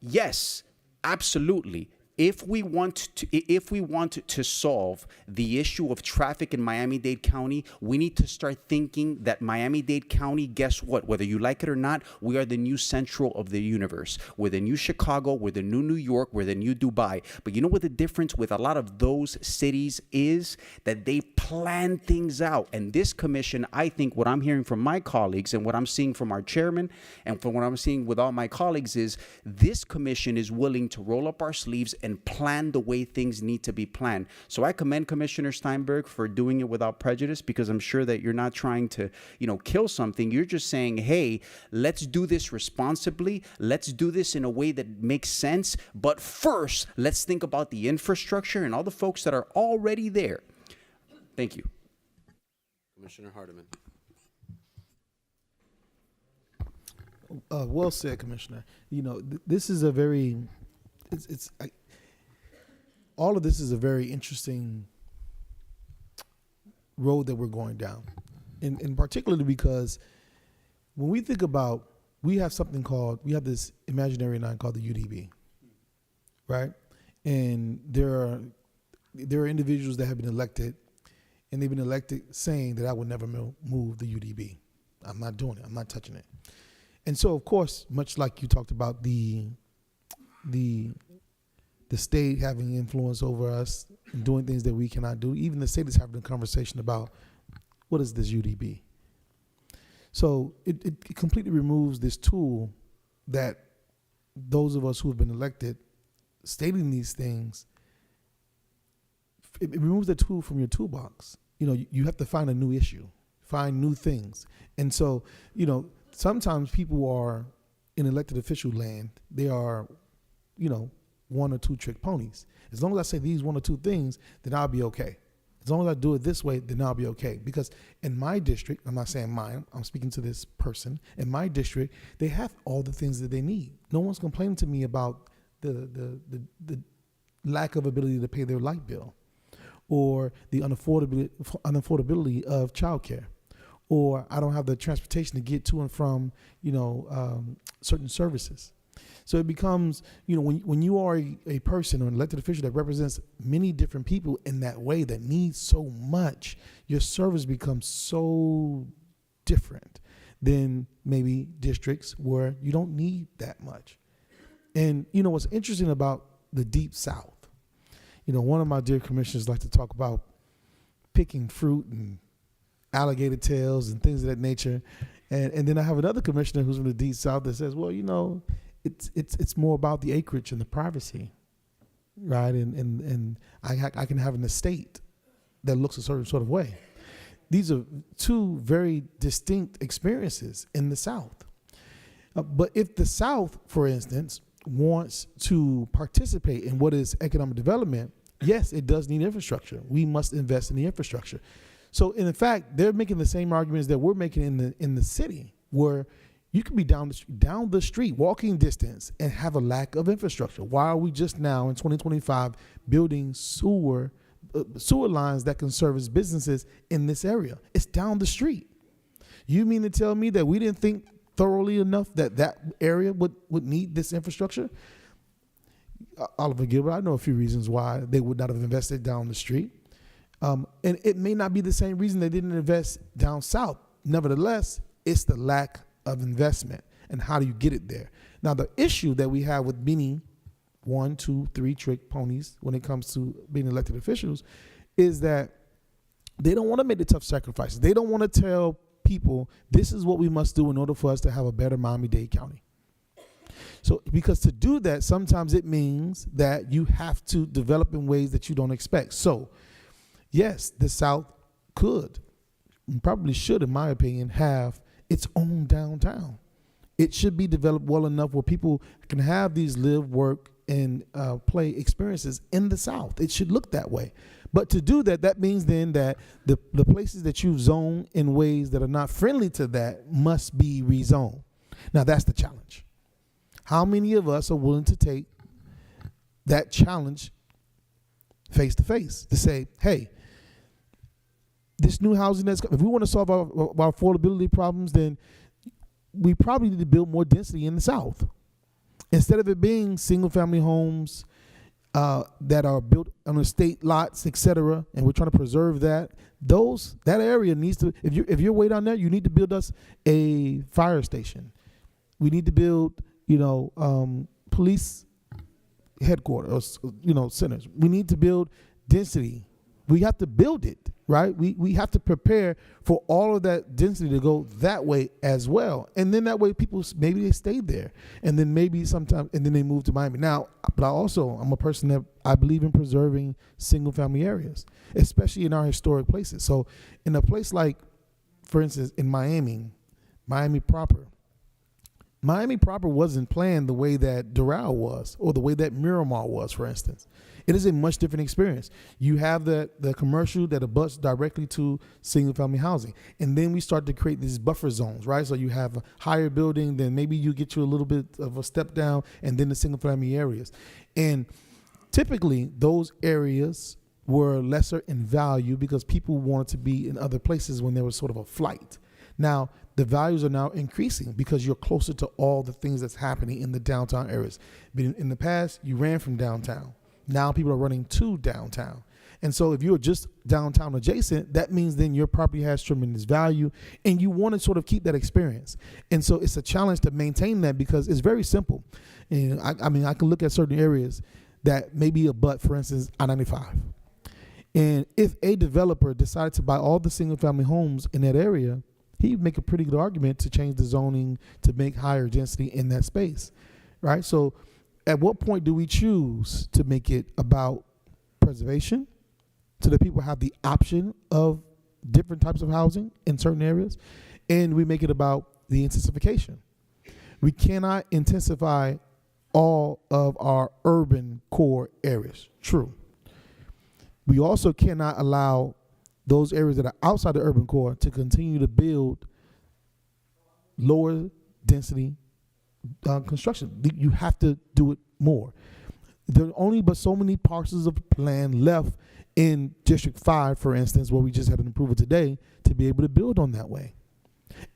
yes, absolutely. If we want to solve the issue of traffic in Miami-Dade County, we need to start thinking that Miami-Dade County, guess what? Whether you like it or not, we are the new central of the universe. We're the new Chicago, we're the new New York, we're the new Dubai. But you know what the difference with a lot of those cities is? That they plan things out. And this commission, I think what I'm hearing from my colleagues and what I'm seeing from our chairman and from what I'm seeing with all my colleagues is this commission is willing to roll up our sleeves and plan the way things need to be planned. So I commend Commissioner Steinberg for doing it without prejudice, because I'm sure that you're not trying to, kill something. You're just saying, hey, let's do this responsibly. Let's do this in a way that makes sense. But first, let's think about the infrastructure and all the folks that are already there. Thank you. Commissioner Hardiman. Well said, Commissioner. This is a very, all of this is a very interesting road that we're going down, and particularly because when we think about, we have this imaginary line called the UDB, right? And there are individuals that have been elected, and they've been elected saying that I would never move the UDB. I'm not doing it. I'm not touching it. And so, of course, much like you talked about the state having influence over us and doing things that we cannot do, even the state is having a conversation about what is this UDB. So it completely removes this tool that those of us who have been elected stating these things, it removes the tool from your toolbox. You have to find a new issue, find new things. And so, sometimes people are in elected official land, they are, one or two trick ponies. As long as I say these one or two things, then I'll be okay. As long as I do it this way, then I'll be okay. Because in my district, I'm not saying mine, I'm speaking to this person, in my district, they have all the things that they need. No one's complaining to me about the lack of ability to pay their light bill, or the unaffordability of childcare, or I don't have the transportation to get to and from, certain services. So it becomes, when you are a person or an elected official that represents many different people in that way that needs so much, your service becomes so different than maybe districts where you don't need that much. And, what's interesting about the Deep South, one of my dear commissioners like to talk about picking fruit and alligator tails and things of that nature. And then I have another commissioner who's from the Deep South that says, well, it's more about the acreage and the privacy, right? And I can have an estate that looks a certain sort of way. These are two very distinct experiences in the South. But if the South, for instance, wants to participate in what is economic development, yes, it does need infrastructure. We must invest in the infrastructure. So in fact, they're making the same arguments that we're making in the city, where you can be down the street, walking distance, and have a lack of infrastructure. Why are we just now in 2025 building sewer lines that can service businesses in this area? It's down the street. You mean to tell me that we didn't think thoroughly enough that area would need this infrastructure? Oliver Gilbert, I know a few reasons why they would not have invested down the street. And it may not be the same reason they didn't invest down south. Nevertheless, it's the lack of investment, and how do you get it there? Now, the issue that we have with being 1, 2, 3 trick ponies when it comes to being elected officials is that They don't want to make the tough sacrifices. They don't want to tell people this is what we must do in order for us to have a better Miami-Dade County. So, because to do that, sometimes it means that you have to develop in ways that you don't expect. So, yes, the South could, and probably should, in my opinion, have its own downtown. It should be developed well enough where people can have these live, work, and play experiences in the South. It should look that way. But to do that, that means then that the places that you've zoned in ways that are not friendly to that must be rezoned. Now, that's the challenge. How many of us are willing to take that challenge face to face to say, hey, this new housing if we want to solve our affordability problems, then we probably need to build more density in the South. Instead of it being single family homes that are built on estate lots, et cetera, and we're trying to preserve that, that area needs to, if you're way down there, you need to build us a fire station. We need to build, police headquarters, centers. We need to build density. We have to build it, right? We have to prepare for all of that density to go that way as well. And then that way people, maybe they stay there. And then maybe sometime, and then they move to Miami. Now, but I'm a person that I believe in preserving single family areas, especially in our historic places. So in a place like, for instance, in Miami proper wasn't planned the way that Doral was or the way that Miramar was, for instance. It is a much different experience. You have the commercial that abuts directly to single family housing. And then we start to create these buffer zones, right? So you have a higher building, then maybe you get you a little bit of a step down, and then the single family areas. And typically those areas were lesser in value because people wanted to be in other places when there was sort of a flight. Now, the values are now increasing because you're closer to all the things that's happening in the downtown areas. In the past, you ran from downtown. Now people are running to downtown. And so if you're just downtown adjacent, that means then your property has tremendous value and you want to sort of keep that experience. And so it's a challenge to maintain that because it's very simple. And I can look at certain areas that maybe abut, for instance, I-95. And if a developer decided to buy all the single family homes in that area, he'd make a pretty good argument to change the zoning to make higher density in that space, right? So at what point do we choose to make it about preservation so that people have the option of different types of housing in certain areas, and we make it about the intensification? We cannot intensify all of our urban core areas, true. We also cannot allow those areas that are outside the urban core to continue to build lower density construction. You have to do it more. There are only but so many parcels of land left in District 5, for instance, where we just had an approval today, to be able to build on that way.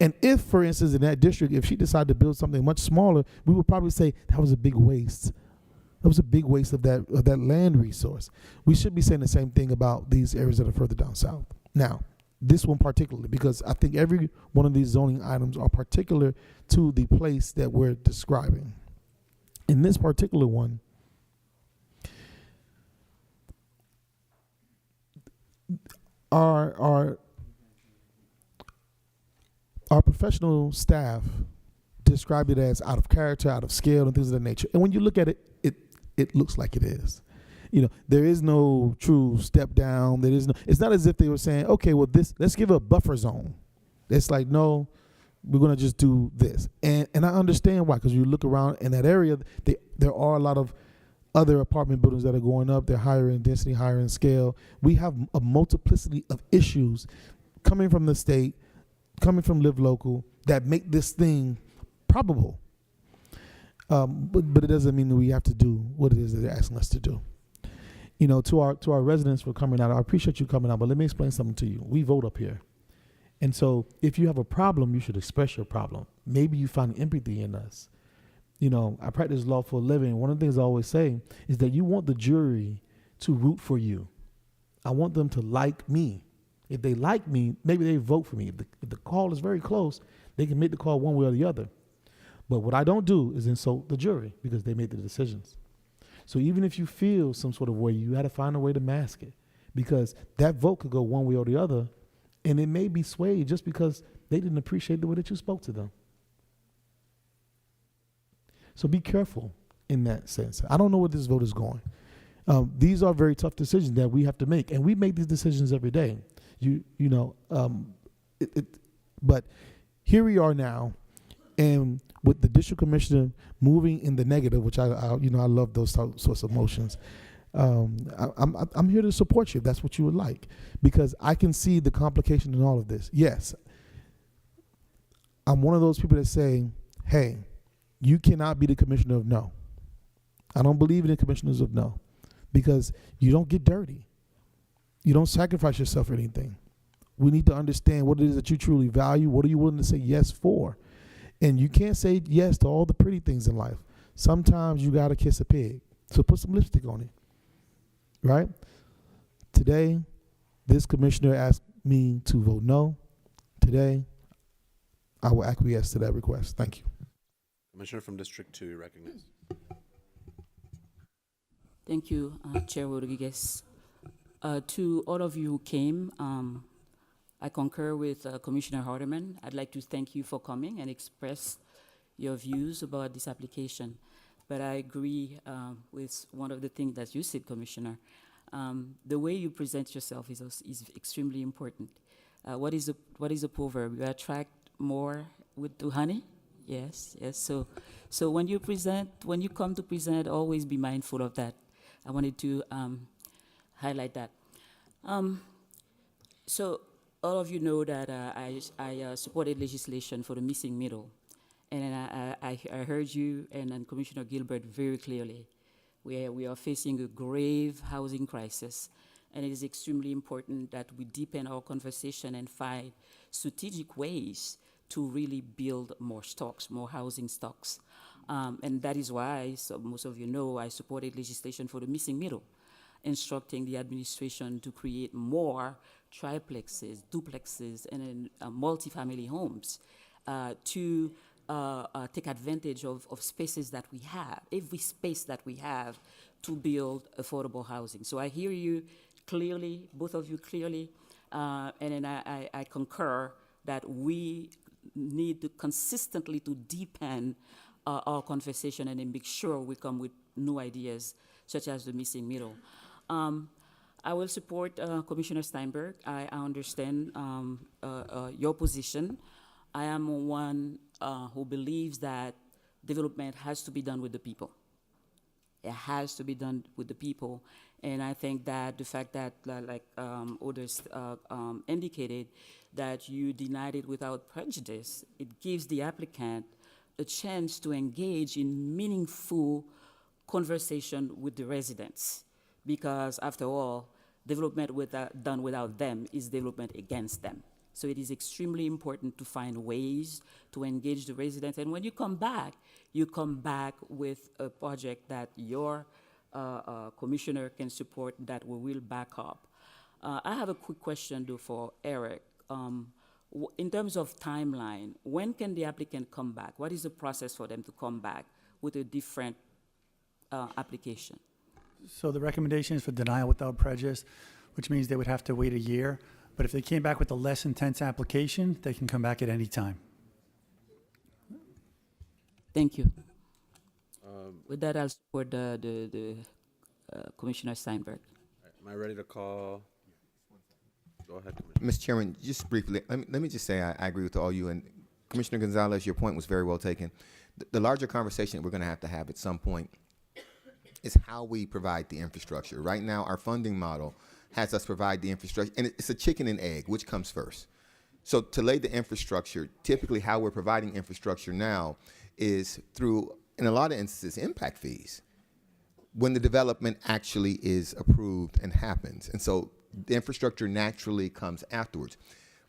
And if, for instance, in that district, if she decided to build something much smaller, we would probably say that was a big waste. That was a big waste of that land resource. We should be saying the same thing about these areas that are further down south. Now, this one particularly, because I think every one of these zoning items are particular to the place that we're describing. In this particular one, our professional staff described it as out of character, out of scale, and things of that nature. And when you look at it, it looks like it is. There is no true step down. It's not as if they were saying, okay, well, let's give a buffer zone. It's like, no, we're going to just do this. And I understand why, because you look around in that area, there are a lot of other apartment buildings that are going up. They're higher in density, higher in scale. We have a multiplicity of issues coming from the state, coming from Live Local, that make this thing probable. But it doesn't mean that we have to do what it is that they're asking us to do. To our residents for coming out, I appreciate you coming out, but let me explain something to you. We vote up here. And so if you have a problem, you should express your problem. Maybe you find empathy in us. I practice law for a living. One of the things I always say is that you want the jury to root for you. I want them to like me. If they like me, maybe they vote for me. If the call is very close, they can make the call one way or the other. But what I don't do is insult the jury because they made the decisions. So even if you feel some sort of way, you got to find a way to mask it, because that vote could go one way or the other, and it may be swayed just because they didn't appreciate the way that you spoke to them. So be careful in that sense. I don't know where this vote is going. These are very tough decisions that we have to make, and we make these decisions every day. But here we are now, and with the district commissioner moving in the negative, which I love those sorts of motions. I'm here to support you if that's what you would like, because I can see the complication in all of this. Yes, I'm one of those people that say, hey, you cannot be the commissioner of no. I don't believe in the commissioners of no, because you don't get dirty. You don't sacrifice yourself for anything. We need to understand what it is that you truly value. What are you willing to say yes for? And you can't say yes to all the pretty things in life. Sometimes you got to kiss a pig. So put some lipstick on it. Right? Today, this commissioner asked me to vote no. Today, I will acquiesce to that request. Thank you. Commissioner from District 2, you recognize. Thank you, Chair Rodriguez. To all of you who came, I concur with Commissioner Hardeman. I'd like to thank you for coming and express your views about this application. But I agree with one of the things that you said, Commissioner. The way you present yourself is extremely important. What is a proverb? You attract more with the honey? Yes, yes. So when you come to present, always be mindful of that. I wanted to highlight that. So all of you know that I supported legislation for the missing middle. And I heard you and Commissioner Gilbert very clearly. We are facing a grave housing crisis, and it is extremely important that we deepen our conversation and find strategic ways to really build more stocks, more housing stocks. And that is why, so most of you know, I supported legislation for the missing middle, instructing the administration to create more triplexes, duplexes, and multifamily homes to take advantage of spaces that we have, every space that we have to build affordable housing. So I hear you clearly, both of you clearly, and then I concur that we need to consistently to deepen our conversation and then make sure we come with new ideas, such as the missing middle. I will support Commissioner Steinberg. I understand your position. I am one who believes that development has to be done with the people. It has to be done with the people. And I think that the fact that, like others indicated, that you denied it without prejudice, it gives the applicant a chance to engage in meaningful conversation with the residents. Because after all, development done without them is development against them. So it is extremely important to find ways to engage the residents. And when you come back with a project that your commissioner can support, that we will back up. I have a quick question, though, for Eric. In terms of timeline, when can the applicant come back? What is the process for them to come back with a different application? So the recommendation is for denial without prejudice, which means they would have to wait a year. But if they came back with a less intense application, they can come back at any time. Thank you. With that, I'll support the Commissioner Steinberg. Am I ready to call? Go ahead, Commissioner. Mr. Chairman, just briefly, let me just say I agree with all you. And Commissioner Gonzalez, your point was very well taken. The larger conversation that we're going to have at some point is how we provide the infrastructure. Right now, our funding model has us provide the infrastructure, and it's a chicken and egg, which comes first. So to lay the infrastructure, typically how we're providing infrastructure now is through, in a lot of instances, impact fees when the development actually is approved and happens. And so the infrastructure naturally comes afterwards.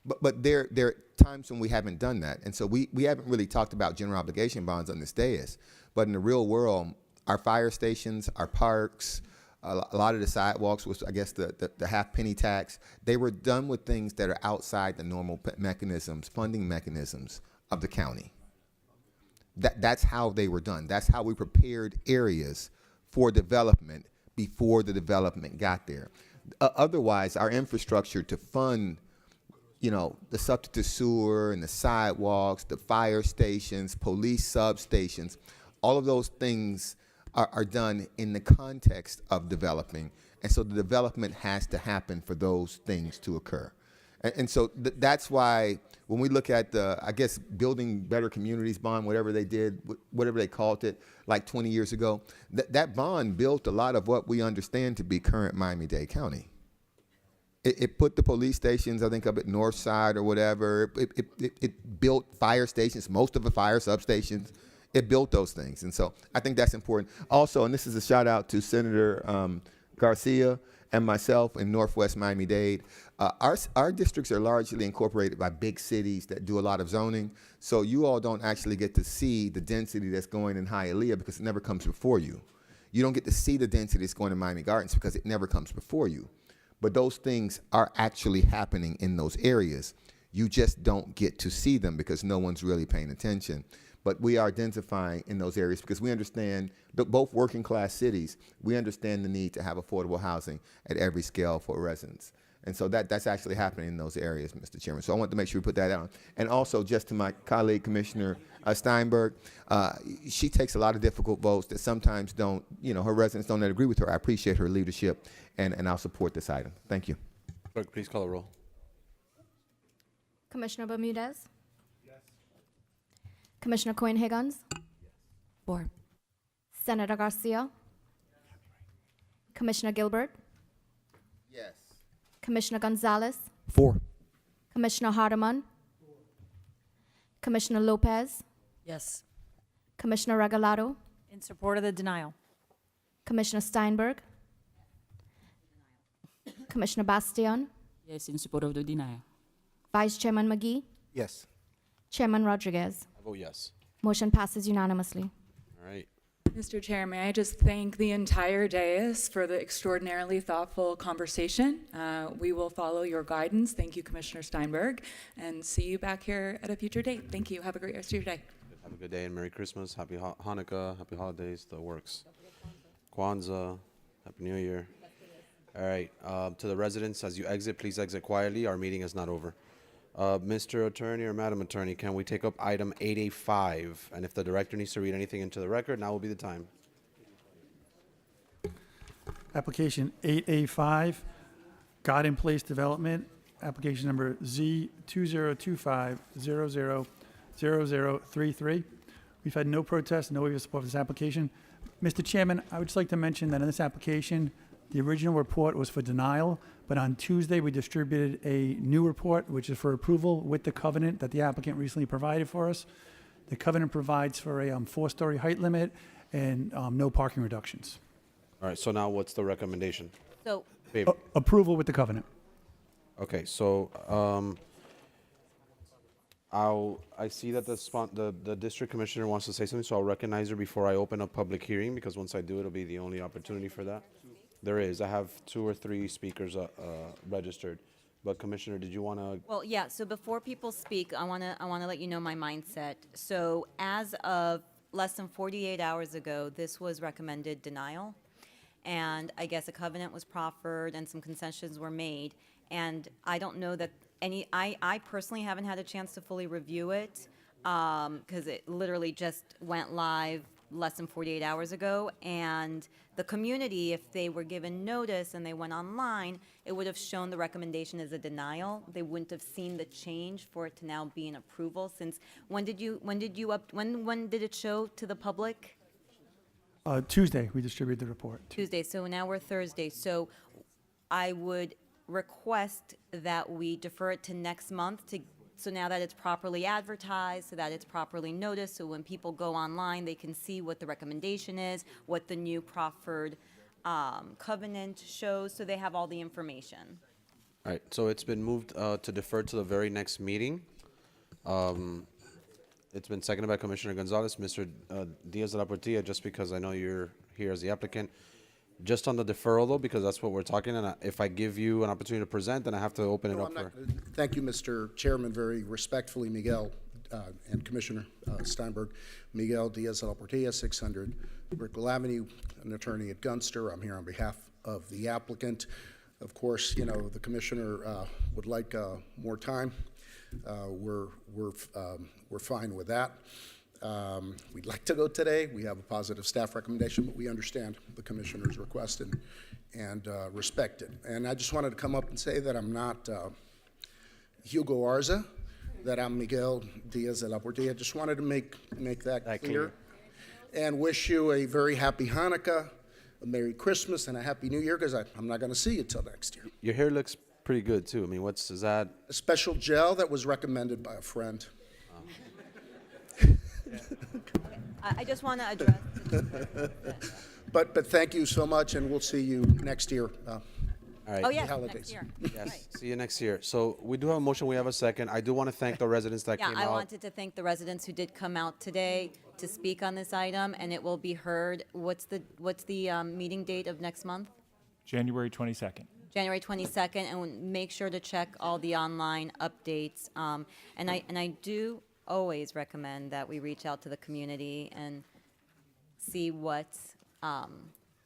But there are times when we haven't done that. And so we haven't really talked about general obligation bonds on this dais. But in the real world, our fire stations, our parks, a lot of the sidewalks, which I guess the half penny tax, they were done with things that are outside the normal mechanisms, funding mechanisms of the county. That's how they were done. That's how we prepared areas for development before the development got there. Otherwise, our infrastructure to fund, the septic to sewer and the sidewalks, the fire stations, police substations, all of those things are done in the context of developing. And so the development has to happen for those things to occur. And so that's why when we look at Building Better Communities bond, whatever they did, whatever they called it, like 20 years ago, that bond built a lot of what we understand to be current Miami-Dade County. It put the police stations, I think, up at North Side or whatever. It built fire stations, most of the fire substations. It built those things. And so I think that's important. Also, and this is a shout out to Senator Garcia and myself in Northwest Miami-Dade. Our districts are largely incorporated by big cities that do a lot of zoning. So you all don't actually get to see the density that's going in Hialeah because it never comes before you. You don't get to see the density that's going in Miami Gardens because it never comes before you. But those things are actually happening in those areas. You just don't get to see them because no one's really paying attention. But we are identifying in those areas because we understand that both working class cities, we understand the need to have affordable housing at every scale for residents. And so that's actually happening in those areas, Mr. Chairman. So I want to make sure we put that on. And also just to my colleague, Commissioner Steinberg, she takes a lot of difficult votes that sometimes don't, her residents don't agree with her. I appreciate her leadership, and I'll support this item. Thank you. Clerk, please call the roll. Commissioner Bermudez? Yes. Commissioner Cohen-Higgins? 4. Senator Garcia? Commissioner Gilbert? Yes. Commissioner Gonzalez? 4. Commissioner Hardeman? Commissioner Lopez? Yes. Commissioner Regalado? In support of the denial. Commissioner Steinberg? Commissioner Bastian? Yes, in support of the denial. Vice Chairman McGee? Yes. Chairman Rodriguez? I vote yes. Motion passes unanimously. All right. Mr. Chair, may I just thank the entire dais for the extraordinarily thoughtful conversation. We will follow your guidance. Thank you, Commissioner Steinberg, and see you back here at a future date. Thank you. Have a great rest of your day. Have a good day and Merry Christmas. Happy Hanukkah. Happy holidays. The works. Kwanzaa. Happy New Year. All right. To the residents, as you exit, please exit quietly. Our meeting is not over. Mr. Attorney or Madam Attorney, can we take up item 8A5? And if the director needs to read anything into the record, now will be the time. Application 8A5, God in Place Development, application number Z2025000033. We've had no protests, no waiver support for this application. Mr. Chairman, I would just like to mention that in this application, the original report was for denial, but on Tuesday, we distributed a new report, which is for approval with the covenant that the applicant recently provided for us. The covenant provides for a 4-story height limit and no parking reductions. All right. So now what's the recommendation? So, Favor. Approval with the covenant. Okay. So I see that the district commissioner wants to say something, so I'll recognize her before I open up public hearing, because once I do, it'll be the only opportunity for that. There is. I have 2 or 3 speakers registered. But Commissioner, did you want to? well, yeah, so before people speak, I want to let you know my mindset. So as of less than 48 hours ago, this was recommended denial. And I guess a covenant was proffered and some concessions were made. And I don't know that I personally haven't had a chance to fully review it because it literally just went live less than 48 hours ago. And the community, if they were given notice and they went online, it would have shown the recommendation as a denial. They wouldn't have seen the change for it to now be an approval. Since when did it show to the public? Tuesday, we distributed the report. Tuesday, so now we're Thursday. So I would request that we defer it to next month so now that it's properly advertised, so that it's properly noticed, so when people go online, they can see what the recommendation is, what the new proffered covenant shows, so they have all the information. All right. So it's been moved to defer to the very next meeting. It's been seconded by Commissioner Gonzalez. Mr. Diaz de la Portilla, just because I know you're here as the applicant, just on the deferral though, because that's what we're talking, and if I give you an opportunity to present, then I have to open it up for. Thank you, Mr. Chairman. Very respectfully, Miguel and Commissioner Steinberg. Miguel Diaz de la Portilla, 600 Brickell Avenue, an attorney at Gunster. I'm here on behalf of the applicant. Of course, you know, the commissioner would like more time. We're fine with that. We'd like to go today. We have a positive staff recommendation, but we understand the commissioner's request and respect it. And I just wanted to come up and say that I'm not Hugo Arza, that I'm Miguel Diaz de la Portilla. Just wanted to make that clear. And wish you a very happy Hanukkah, a Merry Christmas, and a Happy New Year, because I'm not going to see you till next year. Your hair looks pretty good too. I mean, is that? A special gel that was recommended by a friend. I just want to address. But thank you so much, and we'll see you next year. All right. Oh, yes, holidays. next year. Yes. See you next year. So we do have a motion. We have a second. I do want to thank the residents that Yeah, came I out. wanted to thank the residents who did come out today to speak on this item, and it will be heard. What's the meeting date of next month? January 22nd. January 22nd, and make sure to check all the online updates. And I do always recommend that we reach out to the community and see what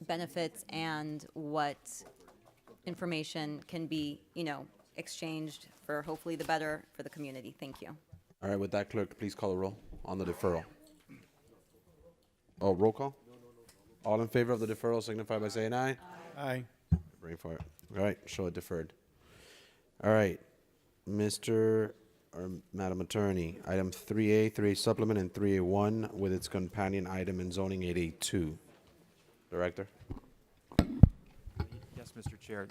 benefits and what information can be, exchanged for hopefully the better for the community. Thank you. All right. With that, clerk, please call a roll on the deferral. Oh, roll call. All in favor of the deferral signify by saying aye. Aye. Bring for it. All right. Show it deferred. All right. Mr. or Madam Attorney, item 3A, 3A supplement, and 3A1 with its companion item in zoning 8A2. Director? Yes, Mr. Chair.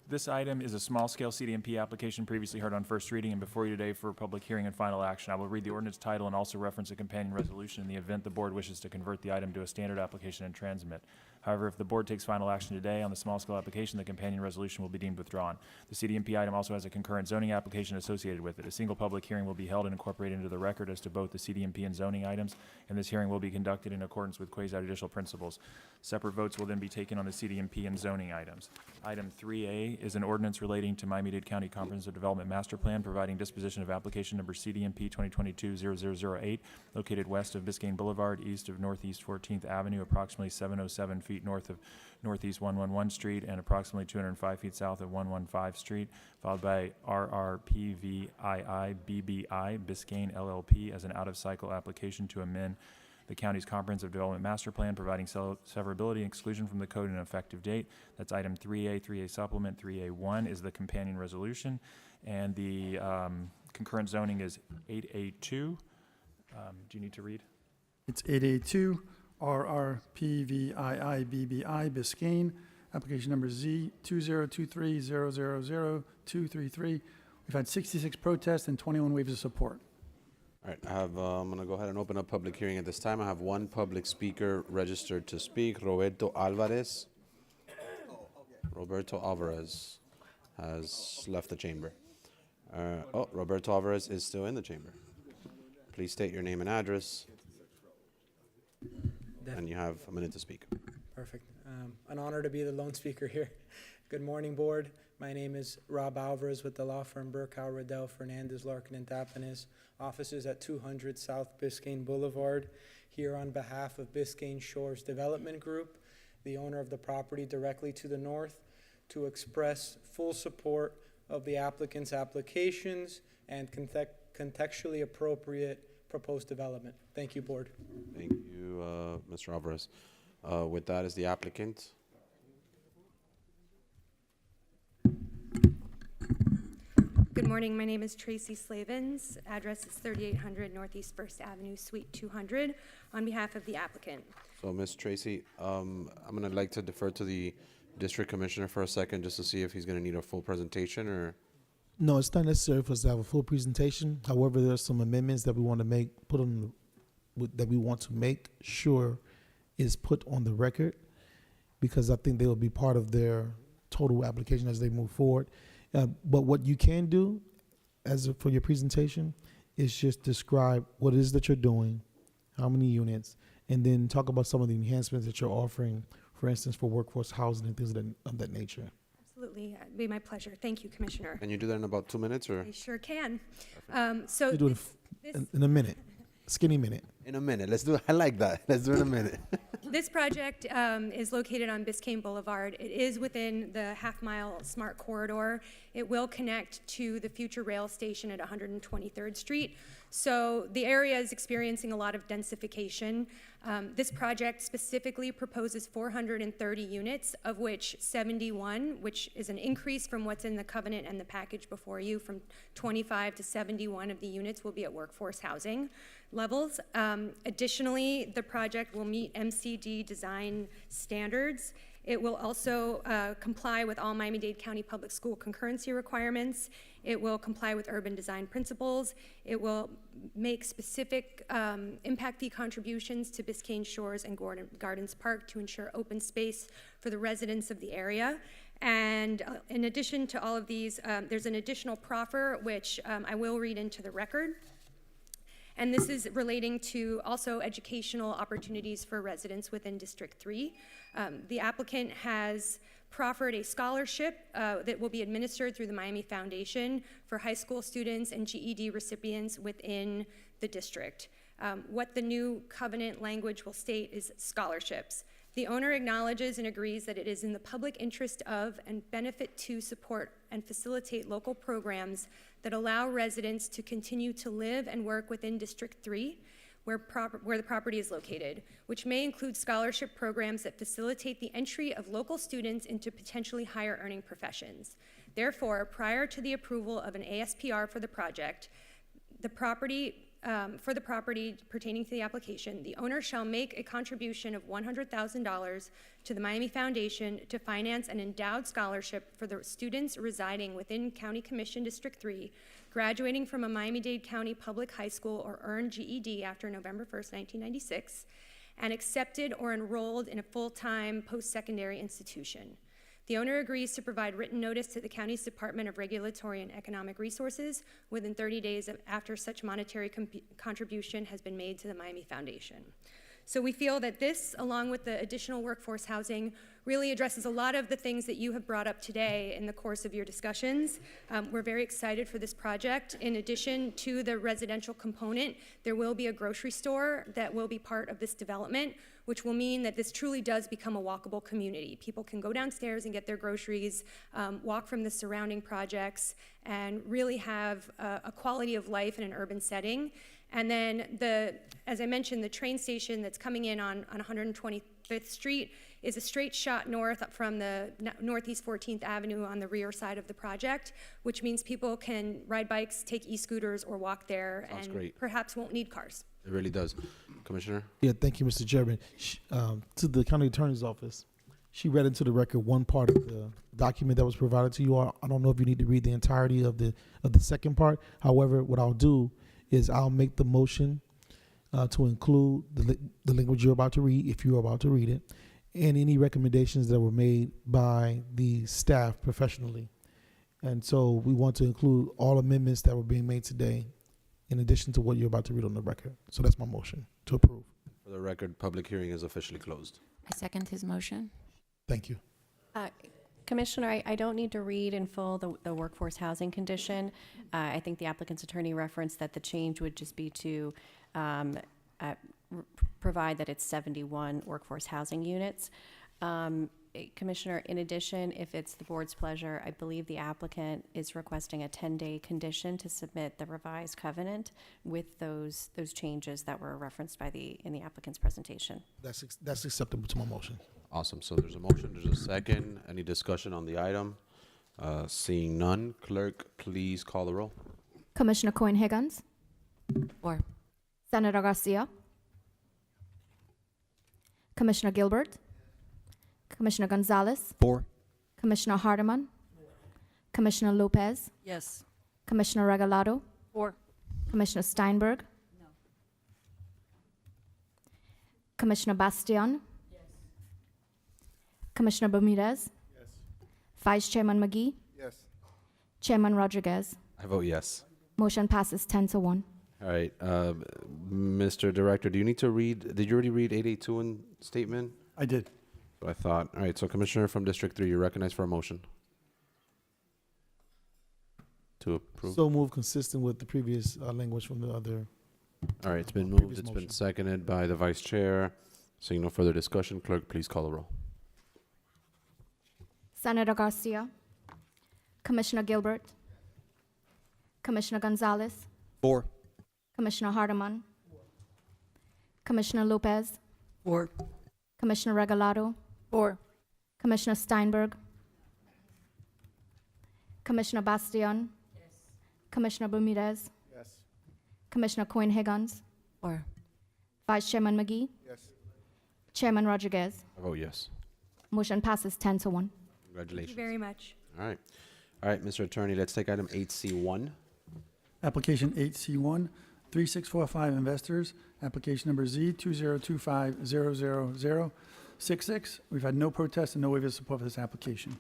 This item is a small-scale CDMP application previously heard on first reading and before you today for public hearing and final action. I will read the ordinance title and also reference a companion resolution in the event the board wishes to convert the item to a standard application and transmit. However, if the board takes final action today on the small-scale application, the companion resolution will be deemed withdrawn. The CDMP item also has a concurrent zoning application associated with it. A single public hearing will be held and incorporated into the record as to both the CDMP and zoning items, and this hearing will be conducted in accordance with quasi-judicial principles. Separate votes will then be taken on the CDMP and zoning items. Item 3A is an ordinance relating to Miami-Dade County Comprehensive Development Master Plan, providing disposition of application number CDMP 2022-0008, located west of Biscayne Boulevard, east of Northeast 14th Avenue, approximately 707 feet north of Northeast 111 Street, and approximately 205 feet south of 115 Street, followed by RRPVII BBI Biscayne LLP as an out-of-cycle application to amend the county's comprehensive development master plan, providing severability and exclusion from the code and an effective date. That's item 3A, 3A supplement. 3A1 is the companion resolution, and the concurrent zoning is 8A2. Do you need to read? It's 882 RRPVII BBI Biscayne, application number Z 2023000233. We've had 66 protests and 21 waves of support. All right, I'm going to go ahead and open up public hearing at this time. I have one public speaker registered to speak, Roberto Alvarez. Roberto Alvarez has left the chamber. Roberto Alvarez is still in the chamber. Please state your name and address, and you have a minute to speak. Perfect. An honor to be the lone speaker here. Good morning, board. My name is Rob Alvarez with the law firm Burkow, Riddell, Fernandez, Larkin, and Tapanes. Offices at 200 South Biscayne Boulevard. Here on behalf of Biscayne Shores Development Group, the owner of the property directly to the north, to express full support of the applicant's applications and contextually appropriate proposed development. Thank you, board. Thank you, Mr. Alvarez. With that is the applicant. Good morning. My name is Tracy Slavens. Address is 3800 Northeast 1st Avenue, Suite 200, on behalf of the applicant. So, Ms. Tracy, I'm going to like to defer to the district commissioner for a second just to see if he's going to need a full presentation or... No, it's not necessary for us to have a full presentation. However, there are some amendments that we want to make, that we want to make sure is put on the record, because I think they will be part of their total application as they move forward. But what you can do for your presentation is just describe what it is that you're doing, how many units, and then talk about some of the enhancements that you're offering, for instance, for workforce housing and things of that nature. Absolutely. It'd be my pleasure. Thank you, Commissioner. Can you do that in about 2 minutes? Or? I sure can. You do it in a minute, skinny minute. In a minute. Let's do it. I like that. Let's do it in a minute. This project is located on Biscayne Boulevard. It is within the half-mile SMART corridor. It will connect to the future rail station at 123rd Street. So the area is experiencing a lot of densification. This project specifically proposes 430 units, of which 71, which is an increase from what's in the covenant and the package before you, from 25 to 71 of the units will be at workforce housing levels. Additionally, the project will meet MCD design standards. It will also comply with all Miami-Dade County Public School concurrency requirements. It will comply with urban design principles. It will make specific impact fee contributions to Biscayne Shores and Gardens Park to ensure open space for the residents of the area. And in addition to all of these, there's an additional proffer, which I will read into the record. And this is relating to also educational opportunities for residents within District 3. The applicant has proffered a scholarship that will be administered through the Miami Foundation for high school students and GED recipients within the district. What the new covenant language will state is scholarships. The owner acknowledges and agrees that it is in the public interest of and benefit to support and facilitate local programs that allow residents to continue to live and work within District 3, where the property is located, which may include scholarship programs that facilitate the entry of local students into potentially higher earning professions. Therefore, prior to the approval of an ASPR for the project, for the property pertaining to the application, the owner shall make a contribution of $100,000 to the Miami Foundation to finance an endowed scholarship for the students residing within County Commission District 3, graduating from a Miami-Dade County public high school or earned GED after November 1st, 1996, and accepted or enrolled in a full-time post-secondary institution. The owner agrees to provide written notice to the county's Department of Regulatory and Economic Resources within 30 days after such monetary contribution has been made to the Miami Foundation. So we feel that this, along with the additional workforce housing, really addresses a lot of the things that you have brought up today in the course of your discussions. We're very excited for this project. In addition to the residential component, there will be a grocery store that will be part of this development, which will mean that this truly does become a walkable community. People can go downstairs and get their groceries, walk from the surrounding projects, and really have a quality of life in an urban setting. And then, as I mentioned, the train station that's coming in on 125th Street is a straight shot north from the Northeast 14th Avenue on the rear side of the project, which means people can ride bikes, take e-scooters, or walk there, Sounds and great. perhaps won't need cars. It really does. Commissioner? Yeah, thank you, Mr. Chairman. To the county attorney's office, she read into the record one part of the document that was provided to you all. I don't know if you need to read the entirety of the second part. However, what I'll do is I'll make the motion to include the language you're about to read, if you're about to read it, and any recommendations that were made by the staff professionally. And so we want to include all amendments that were being made today, in addition to what you're about to read on the record. So that's my motion to approve. For the record, public hearing is officially closed. I second his motion. Thank you. Commissioner, I don't need to read in full the workforce housing condition. I think the applicant's attorney referenced that the change would just be to provide that it's 71 workforce housing units. Commissioner, in addition, if it's the board's pleasure, I believe the applicant is requesting a 10-day condition to submit the revised covenant with those changes that were referenced in the applicant's presentation. That's acceptable to my motion. Awesome. So there's a motion, there's a second. Any discussion on the item? Seeing none, clerk, please call the roll. Commissioner Cohen-Higgins, Four. Senator Garcia, Commissioner Gilbert, Commissioner Gonzalez, 4. Commissioner Hardeman, Commissioner Lopez, Yes. Commissioner Regalado, 4. Commissioner Steinberg, Commissioner Bastian, Commissioner Bermudez, Vice Chairman McGee, Yes. Chairman Rodriguez. I vote yes. Motion passes 10-1. All right. Mr. Director, do you need to read, did you already read 882 in statement? I did. But I thought. All right. So Commissioner from District 3, you're recognized for a motion. To approve. So move consistent with the previous language from the other. All right. It's been previous moved. It's motion. been seconded by the Vice Chair. Seeing no further discussion, clerk, please call the roll. Senator Garcia, Commissioner Gilbert, Commissioner Gonzalez, 4. Commissioner Hardeman, Commissioner Lopez, 4. Commissioner Regalado, 4. Commissioner Steinberg, Commissioner Bastian, Commissioner Bermudez, Yes. Commissioner Cohen-Higgins, 4. Vice Chairman McGee, Yes. Chairman Rodriguez. I vote yes. Motion passes 10-1. Thank you Congratulations. very much. All right. All right, Mr. Attorney, let's take item 8C1. Application 8C1, 3645 Investors, application number Z2025000066. We've had no protests and no waiver of support for this application.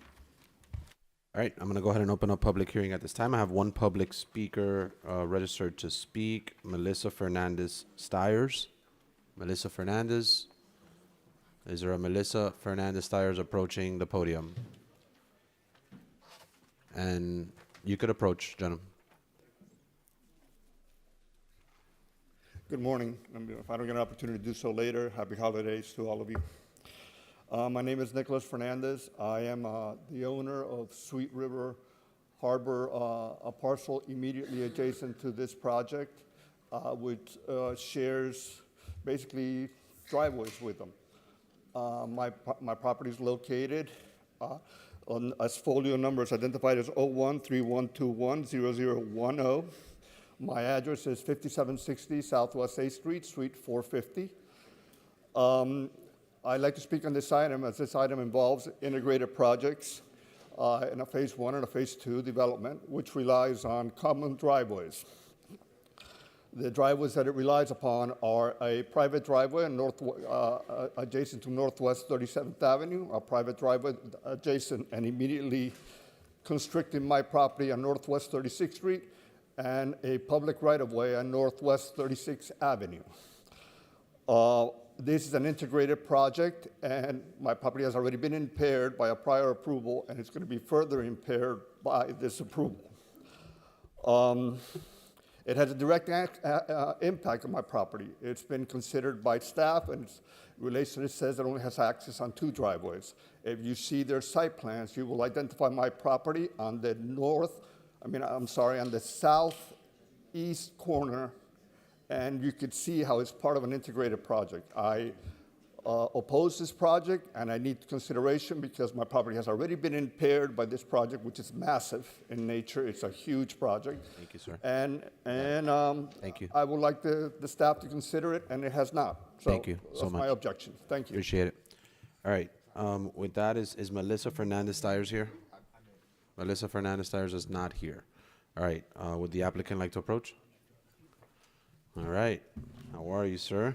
All right, I'm going to go ahead and open up public hearing at this time. I have one public speaker registered to speak, Melissa Fernandez Stiers. Melissa Fernandez. Is there a Melissa Fernandez Stiers approaching the podium? And you could approach, gentlemen. Good morning. If I don't get an opportunity to do so later, happy holidays to all of you. My name is Nicholas Fernandez. I am the owner of Sweet River Harbor, a parcel immediately adjacent to this project, which shares basically driveways with them. My property is located as folio number is identified as 0131210010. My address is 5760 Southwest 8th Street, Suite 450. I'd like to speak on this item as this item involves integrated projects in a phase 1 and a phase 2 development, which relies on common driveways. The driveways that it relies upon are a private driveway adjacent to Northwest 37th Avenue, a private driveway adjacent and immediately constricting my property on Northwest 36th Street, and a public right-of-way on Northwest 36th Avenue. This is an integrated project, and my property has already been impaired by a prior approval, and it's going to be further impaired by this approval. It has a direct impact on my property. It's been considered by staff, and it relates to this, says it only has access on 2 driveways. If you see their site plans, you will identify my property on the on the southeast corner, and you could see how it's part of an integrated project. I oppose this project, and I need consideration because my property has already been impaired by this project, which is massive in nature. It's a huge project. Thank you, sir. And Thank you. I would like the staff to consider it, and it has not. So Thank you so that's much. my objection. Thank you. Appreciate it. All right. With that, is Melissa Fernandez Stiers here? Melissa Fernandez Stiers is not here. All right. Would the applicant like to approach? All right. How are you, sir?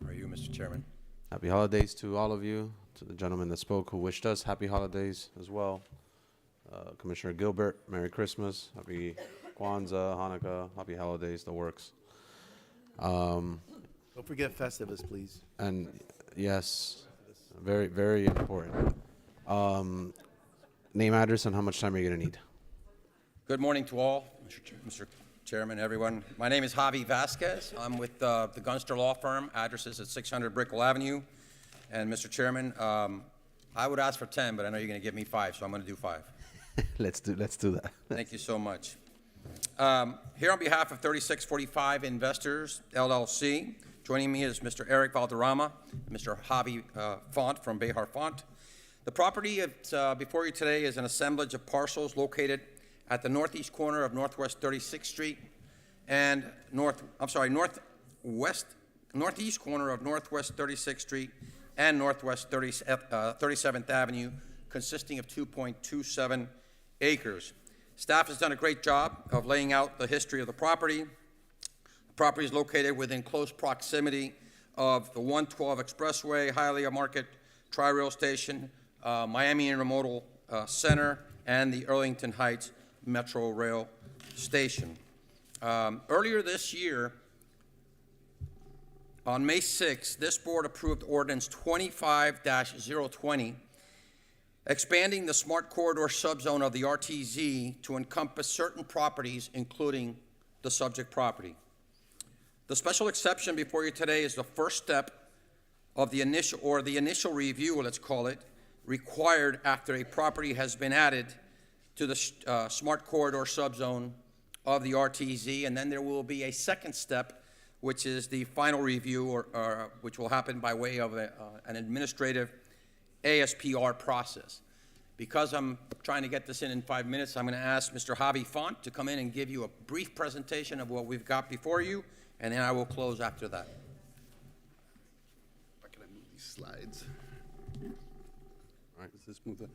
How are you, Mr. Chairman? Happy holidays to all of you. To the gentleman that spoke who wished us happy holidays as well. Commissioner Gilbert, Merry Christmas. Happy Kwanzaa, Hanukkah, happy holidays, the works. Don't forget Festivus, please. And yes, very, very important. Name, address, and how much time are you going to need? Good morning to all, Mr. Chairman, everyone. My name is Javi Vasquez. I'm with the Gunster Law Firm. Address is at 600 Brickell Avenue. And Mr. Chairman, I would ask for 10, but I know you're going to give me 5, so I'm going to do 5. Let's do that. Thank you so much. Here on behalf of 3645 Investors, LLC, joining me is Mr. Eric Valderrama, and Mr. Javi Font from Behar Font. The property before you today is an assemblage of parcels located at the northeast corner of Northwest 36th Street and northeast corner of Northwest 36th Street and Northwest 37th Avenue, consisting of 2.27 acres. Staff has done a great job of laying out the history of the property. The property is located within close proximity of the 112 Expressway, Hialeah Market, Tri-Rail Station, Miami Intermodal Center, and the Arlington Heights Metro Rail Station. Earlier this year, on May 6th, this board approved ordinance 25-020, expanding the Smart Corridor subzone of the RTZ to encompass certain properties, including the subject property. The special exception before you today is the first step of the initial review, let's call it, required after a property has been added to the smart corridor subzone of the RTZ, and then there will be a second step, which is the final review, or which will happen by way of an administrative ASPR process. Because I'm trying to get this in 5 minutes, I'm going to ask Mr. Javi Font to come in and give you a brief presentation of what we've got before you, and then I will close after that. Can I move these slides? All right, does this move the?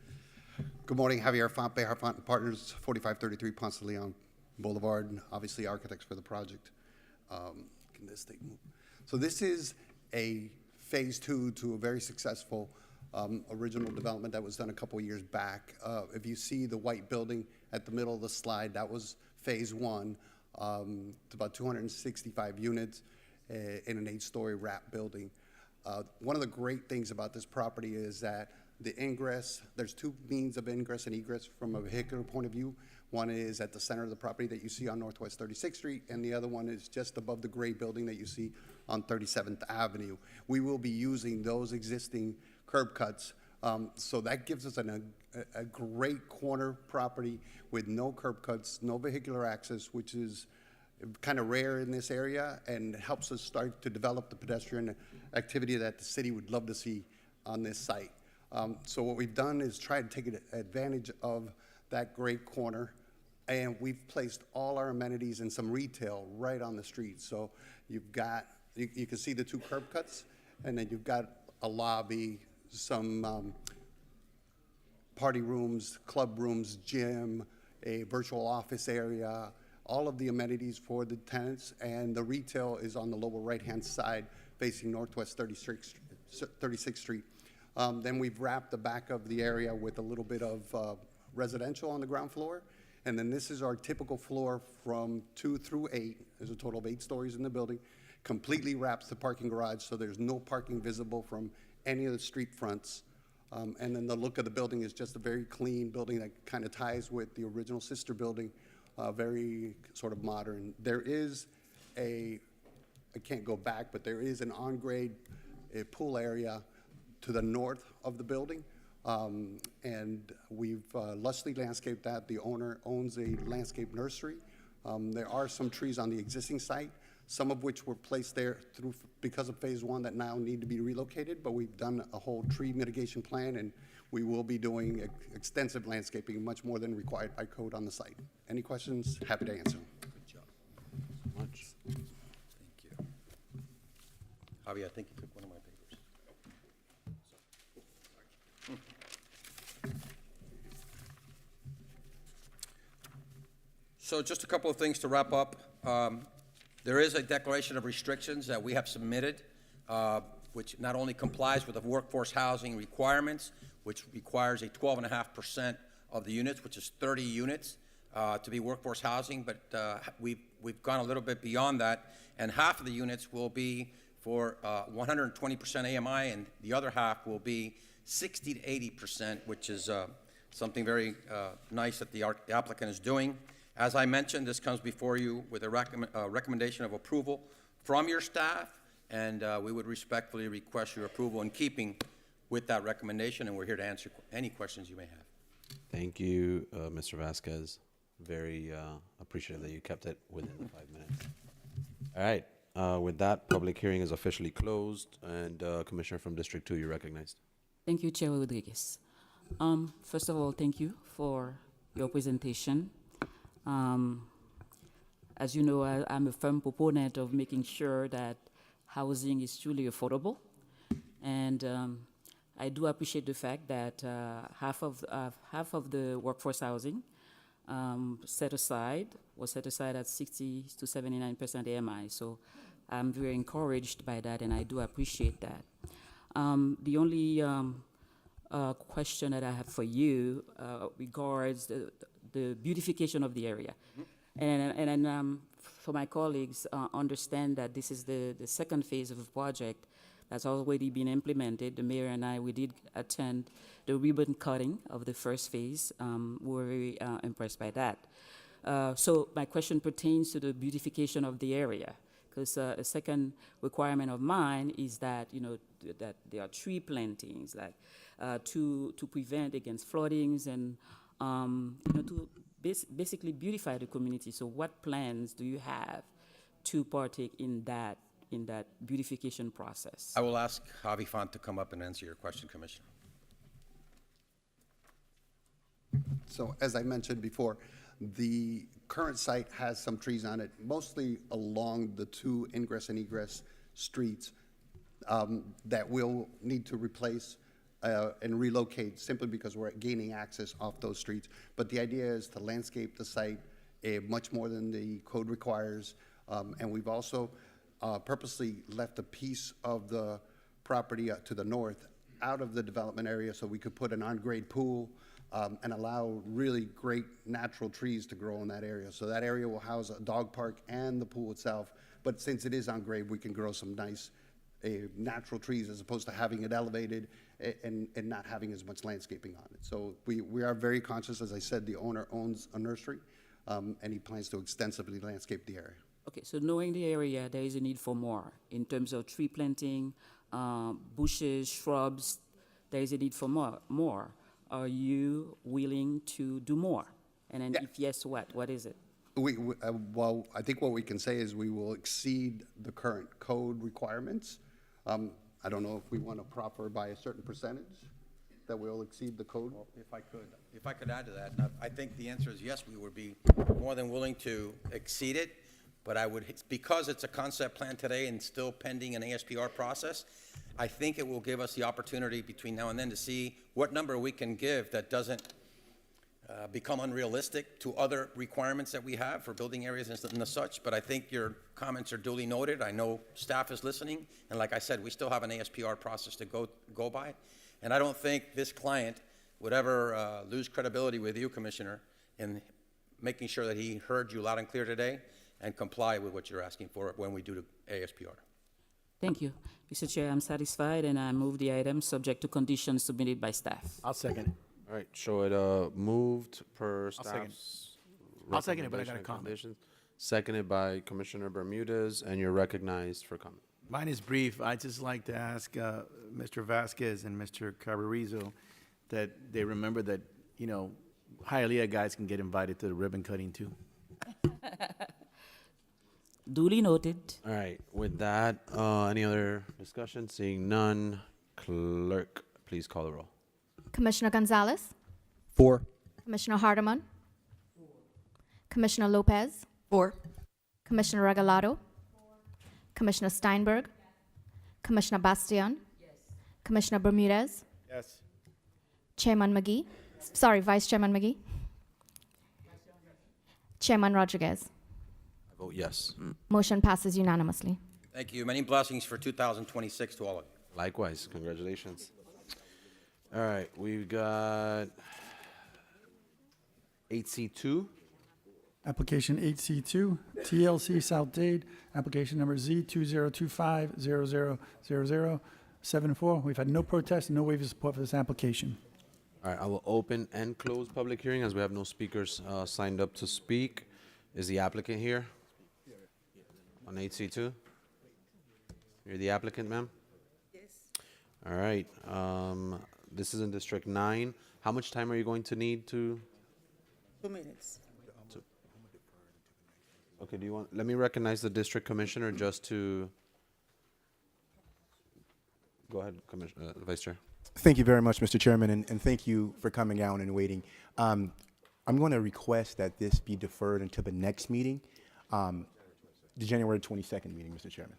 Good morning, Javier Font, Behar Font and Partners, 4533 Ponce de Leon Boulevard, and obviously architects for the project. Can this thing move? So this is a phase 2 to a very successful original development that was done a couple of years back. If you see the white building at the middle of the slide, that was phase 1. It's about 265 units in an 8-story wrap building. One of the great things about this property is that the ingress, there's 2 means of ingress and egress from a vehicular point of view. One is at the center of the property that you see on Northwest 36th Street, and the other one is just above the gray building that you see on 37th Avenue. We will be using those existing curb cuts, so that gives us a great corner property with no curb cuts, no vehicular access, which is kind of rare in this area, and helps us start to develop the pedestrian activity that the city would love to see on this site. So what we've done is try to take advantage of that great corner, and we've placed all our amenities and some retail right on the street. So you've got, you can see the 2 curb cuts, and then you've got a lobby, some party rooms, club rooms, gym, a virtual office area, all of the amenities for the tenants, and the retail is on the lower right-hand side facing Northwest 36th Street. Then we've wrapped the back of the area with a little bit of residential on the ground floor. And then this is our typical floor from 2 through 8. There's a total of 8 stories in the building. Completely wraps the parking garage, so there's no parking visible from any of the street fronts. And then the look of the building is just a very clean building that kind of ties with the original sister building, very sort of modern. There is I can't go back, but there is an on-grade pool area to the north of the building. And we've lushly landscaped that. The owner owns a landscape nursery. There are some trees on the existing site, some of which were placed there because of phase 1 that now need to be relocated, but we've done a whole tree mitigation plan, and we will be doing extensive landscaping, much more than required by code on the site. Any questions? Happy to answer them. Good job. So much. Thank you. Javi, I think you took one of my papers. So just a couple of things to wrap up. There is a declaration of restrictions that we have submitted, which not only complies with the workforce housing requirements, which requires a 12.5% of the units, which is 30 units, to be workforce housing, but we've gone a little bit beyond that, and half of the units will be for 120% AMI, and the other half will be 60 to 80%, which is something very nice that the applicant is doing. As I mentioned, this comes before you with a recommendation of approval from your staff, and we would respectfully request your approval in keeping with that recommendation, and we're here to answer any questions you may have. Thank you, Mr. Vasquez. Very appreciative that you kept it within the 5 minutes. All right. With that, public hearing is officially closed, and Commissioner from District 2, you're recognized. Thank you, Chair Rodriguez. First of all, thank you for your presentation. As you know, I'm a firm proponent of making sure that housing is truly affordable, and I do appreciate the fact that half of the workforce housing was set aside at 60 to 79% AMI. So I'm very encouraged by that, and I do appreciate that. The only question that I have for you regards the beautification of the area. And for my colleagues, understand that this is the second phase of the project that's already been implemented. The mayor and I, we did attend the ribbon cutting of the first phase. We were very impressed by that. So my question pertains to the beautification of the area. Because a second requirement of mine is that, that there are tree plantings, like to prevent against floodings and, to basically beautify the community. So what plans do you have to partake in that beautification process? I will ask Javi Font to come up and answer your question, Commissioner. So as I mentioned before, the current site has some trees on it, mostly along the two ingress and egress streets that we'll need to replace and relocate simply because we're gaining access off those streets. But the idea is to landscape the site much more than the code requires. And we've also purposely left a piece of the property to the north out of the development area so we could put an on-grade pool and allow really great natural trees to grow in that area. So that area will house a dog park and the pool itself. But since it is on grade, we can grow some nice natural trees as opposed to having it elevated and not having as much landscaping on it. So we are very conscious. As I said, the owner owns a nursery and he plans to extensively landscape the area. Okay, so knowing the area, there is a need for more in terms of tree planting, bushes, shrubs. There is a need for more. Are you willing to do more? And then if yes, what? What is it? Well, I think what we can say is we will exceed the current code requirements. I don't know if we want to proffer by a certain percentage that we'll exceed the code. Well, if I could add to that, I think the answer is yes, we would be more than willing to exceed it, but because it's a concept plan today and still pending an ASPR process, I think it will give us the opportunity between now and then to see what number we can give that doesn't become unrealistic to other requirements that we have for building areas and such. But I think your comments are duly noted. I know staff is listening, and like I said, we still have an ASPR process to go by. And I don't think this client would ever lose credibility with you, Commissioner, in making sure that he heard you loud and clear today and comply with what you're asking for when we do the ASPR. Thank you. Mr. Chair, I'm satisfied, and I move the item subject to conditions submitted by staff. I'll second it. All right, show it moved per second. staff's. I'll second it, but I got a recommendation and comment. conditions. Seconded by Commissioner Bermudez, and you're recognized for comment. Mine is brief. I'd just like to ask Mr. Vasquez and Mr. Carrizo that they remember that, Hialeah guys can get invited to the ribbon cutting too. Duly noted. All right, with that, any other discussion? Seeing none, clerk, please call the roll. Commissioner Gonzalez, 4. Commissioner Hardeman, Commissioner Lopez, 4. Commissioner Regalado, Commissioner Steinberg, Commissioner Bastian, Commissioner Bermudez, Yes. Chairman McGee, Vice Chairman McGee, Chairman Rodriguez. I vote yes. Motion passes unanimously. Thank you. Many blessings for 2026 to all of you. Likewise, congratulations. All right, we've got 8C2. Application 8C2, TLC South Dade, application number Z2025000074. We've had no protests and no waivers of support for this application. All right, I will open and close public hearing as we have no speakers signed up to speak. Is the applicant here? On 8C2? You're the applicant, ma'am? Yes. All right, this is in District 9. How much time are you going to need to? 2 minutes. Okay, let me recognize the district commissioner just to, go ahead, Vice Chair. Thank you very much, Mr. Chairman, and thank you for coming out and waiting. I'm going to request that this be deferred until the next meeting, the January 22nd meeting, Mr. Chairman.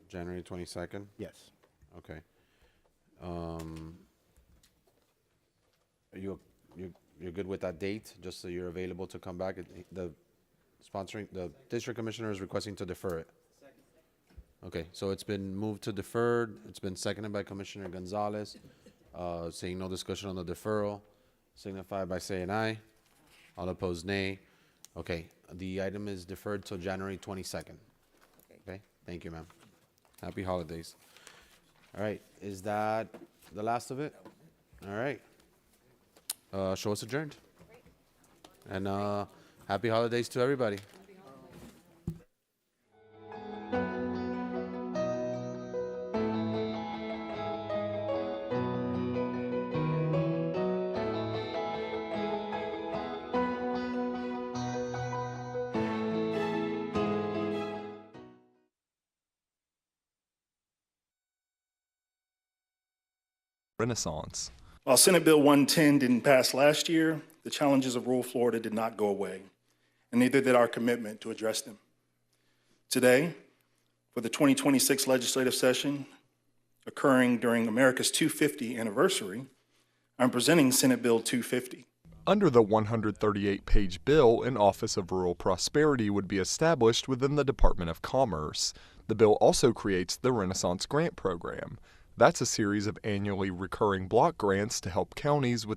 January 22nd? Yes. Okay. You're good with that date, just so you're available to come back? The district commissioner is requesting to defer it. Okay, so it's been moved to deferred. It's been seconded by Commissioner Gonzalez. Seeing no discussion on the deferral, signify by saying aye. All opposed, nay. Okay, the item is deferred till January 22nd. Okay, thank you, ma'am. Happy holidays. All right, is that the last of it? All right. Show us adjourned. And happy holidays to everybody. renaissance. While Senate Bill 110 didn't pass last year, the challenges of rural Florida did not go away, and neither did our commitment to address them. Today, for the 2026 legislative session, occurring during America's 250 anniversary, I'm presenting Senate Bill 250. Under the 138-page bill, an Office of Rural Prosperity would be established within the Department of Commerce. The bill also creates the Renaissance Grant Program. That's a series of annually recurring block grants to help counties with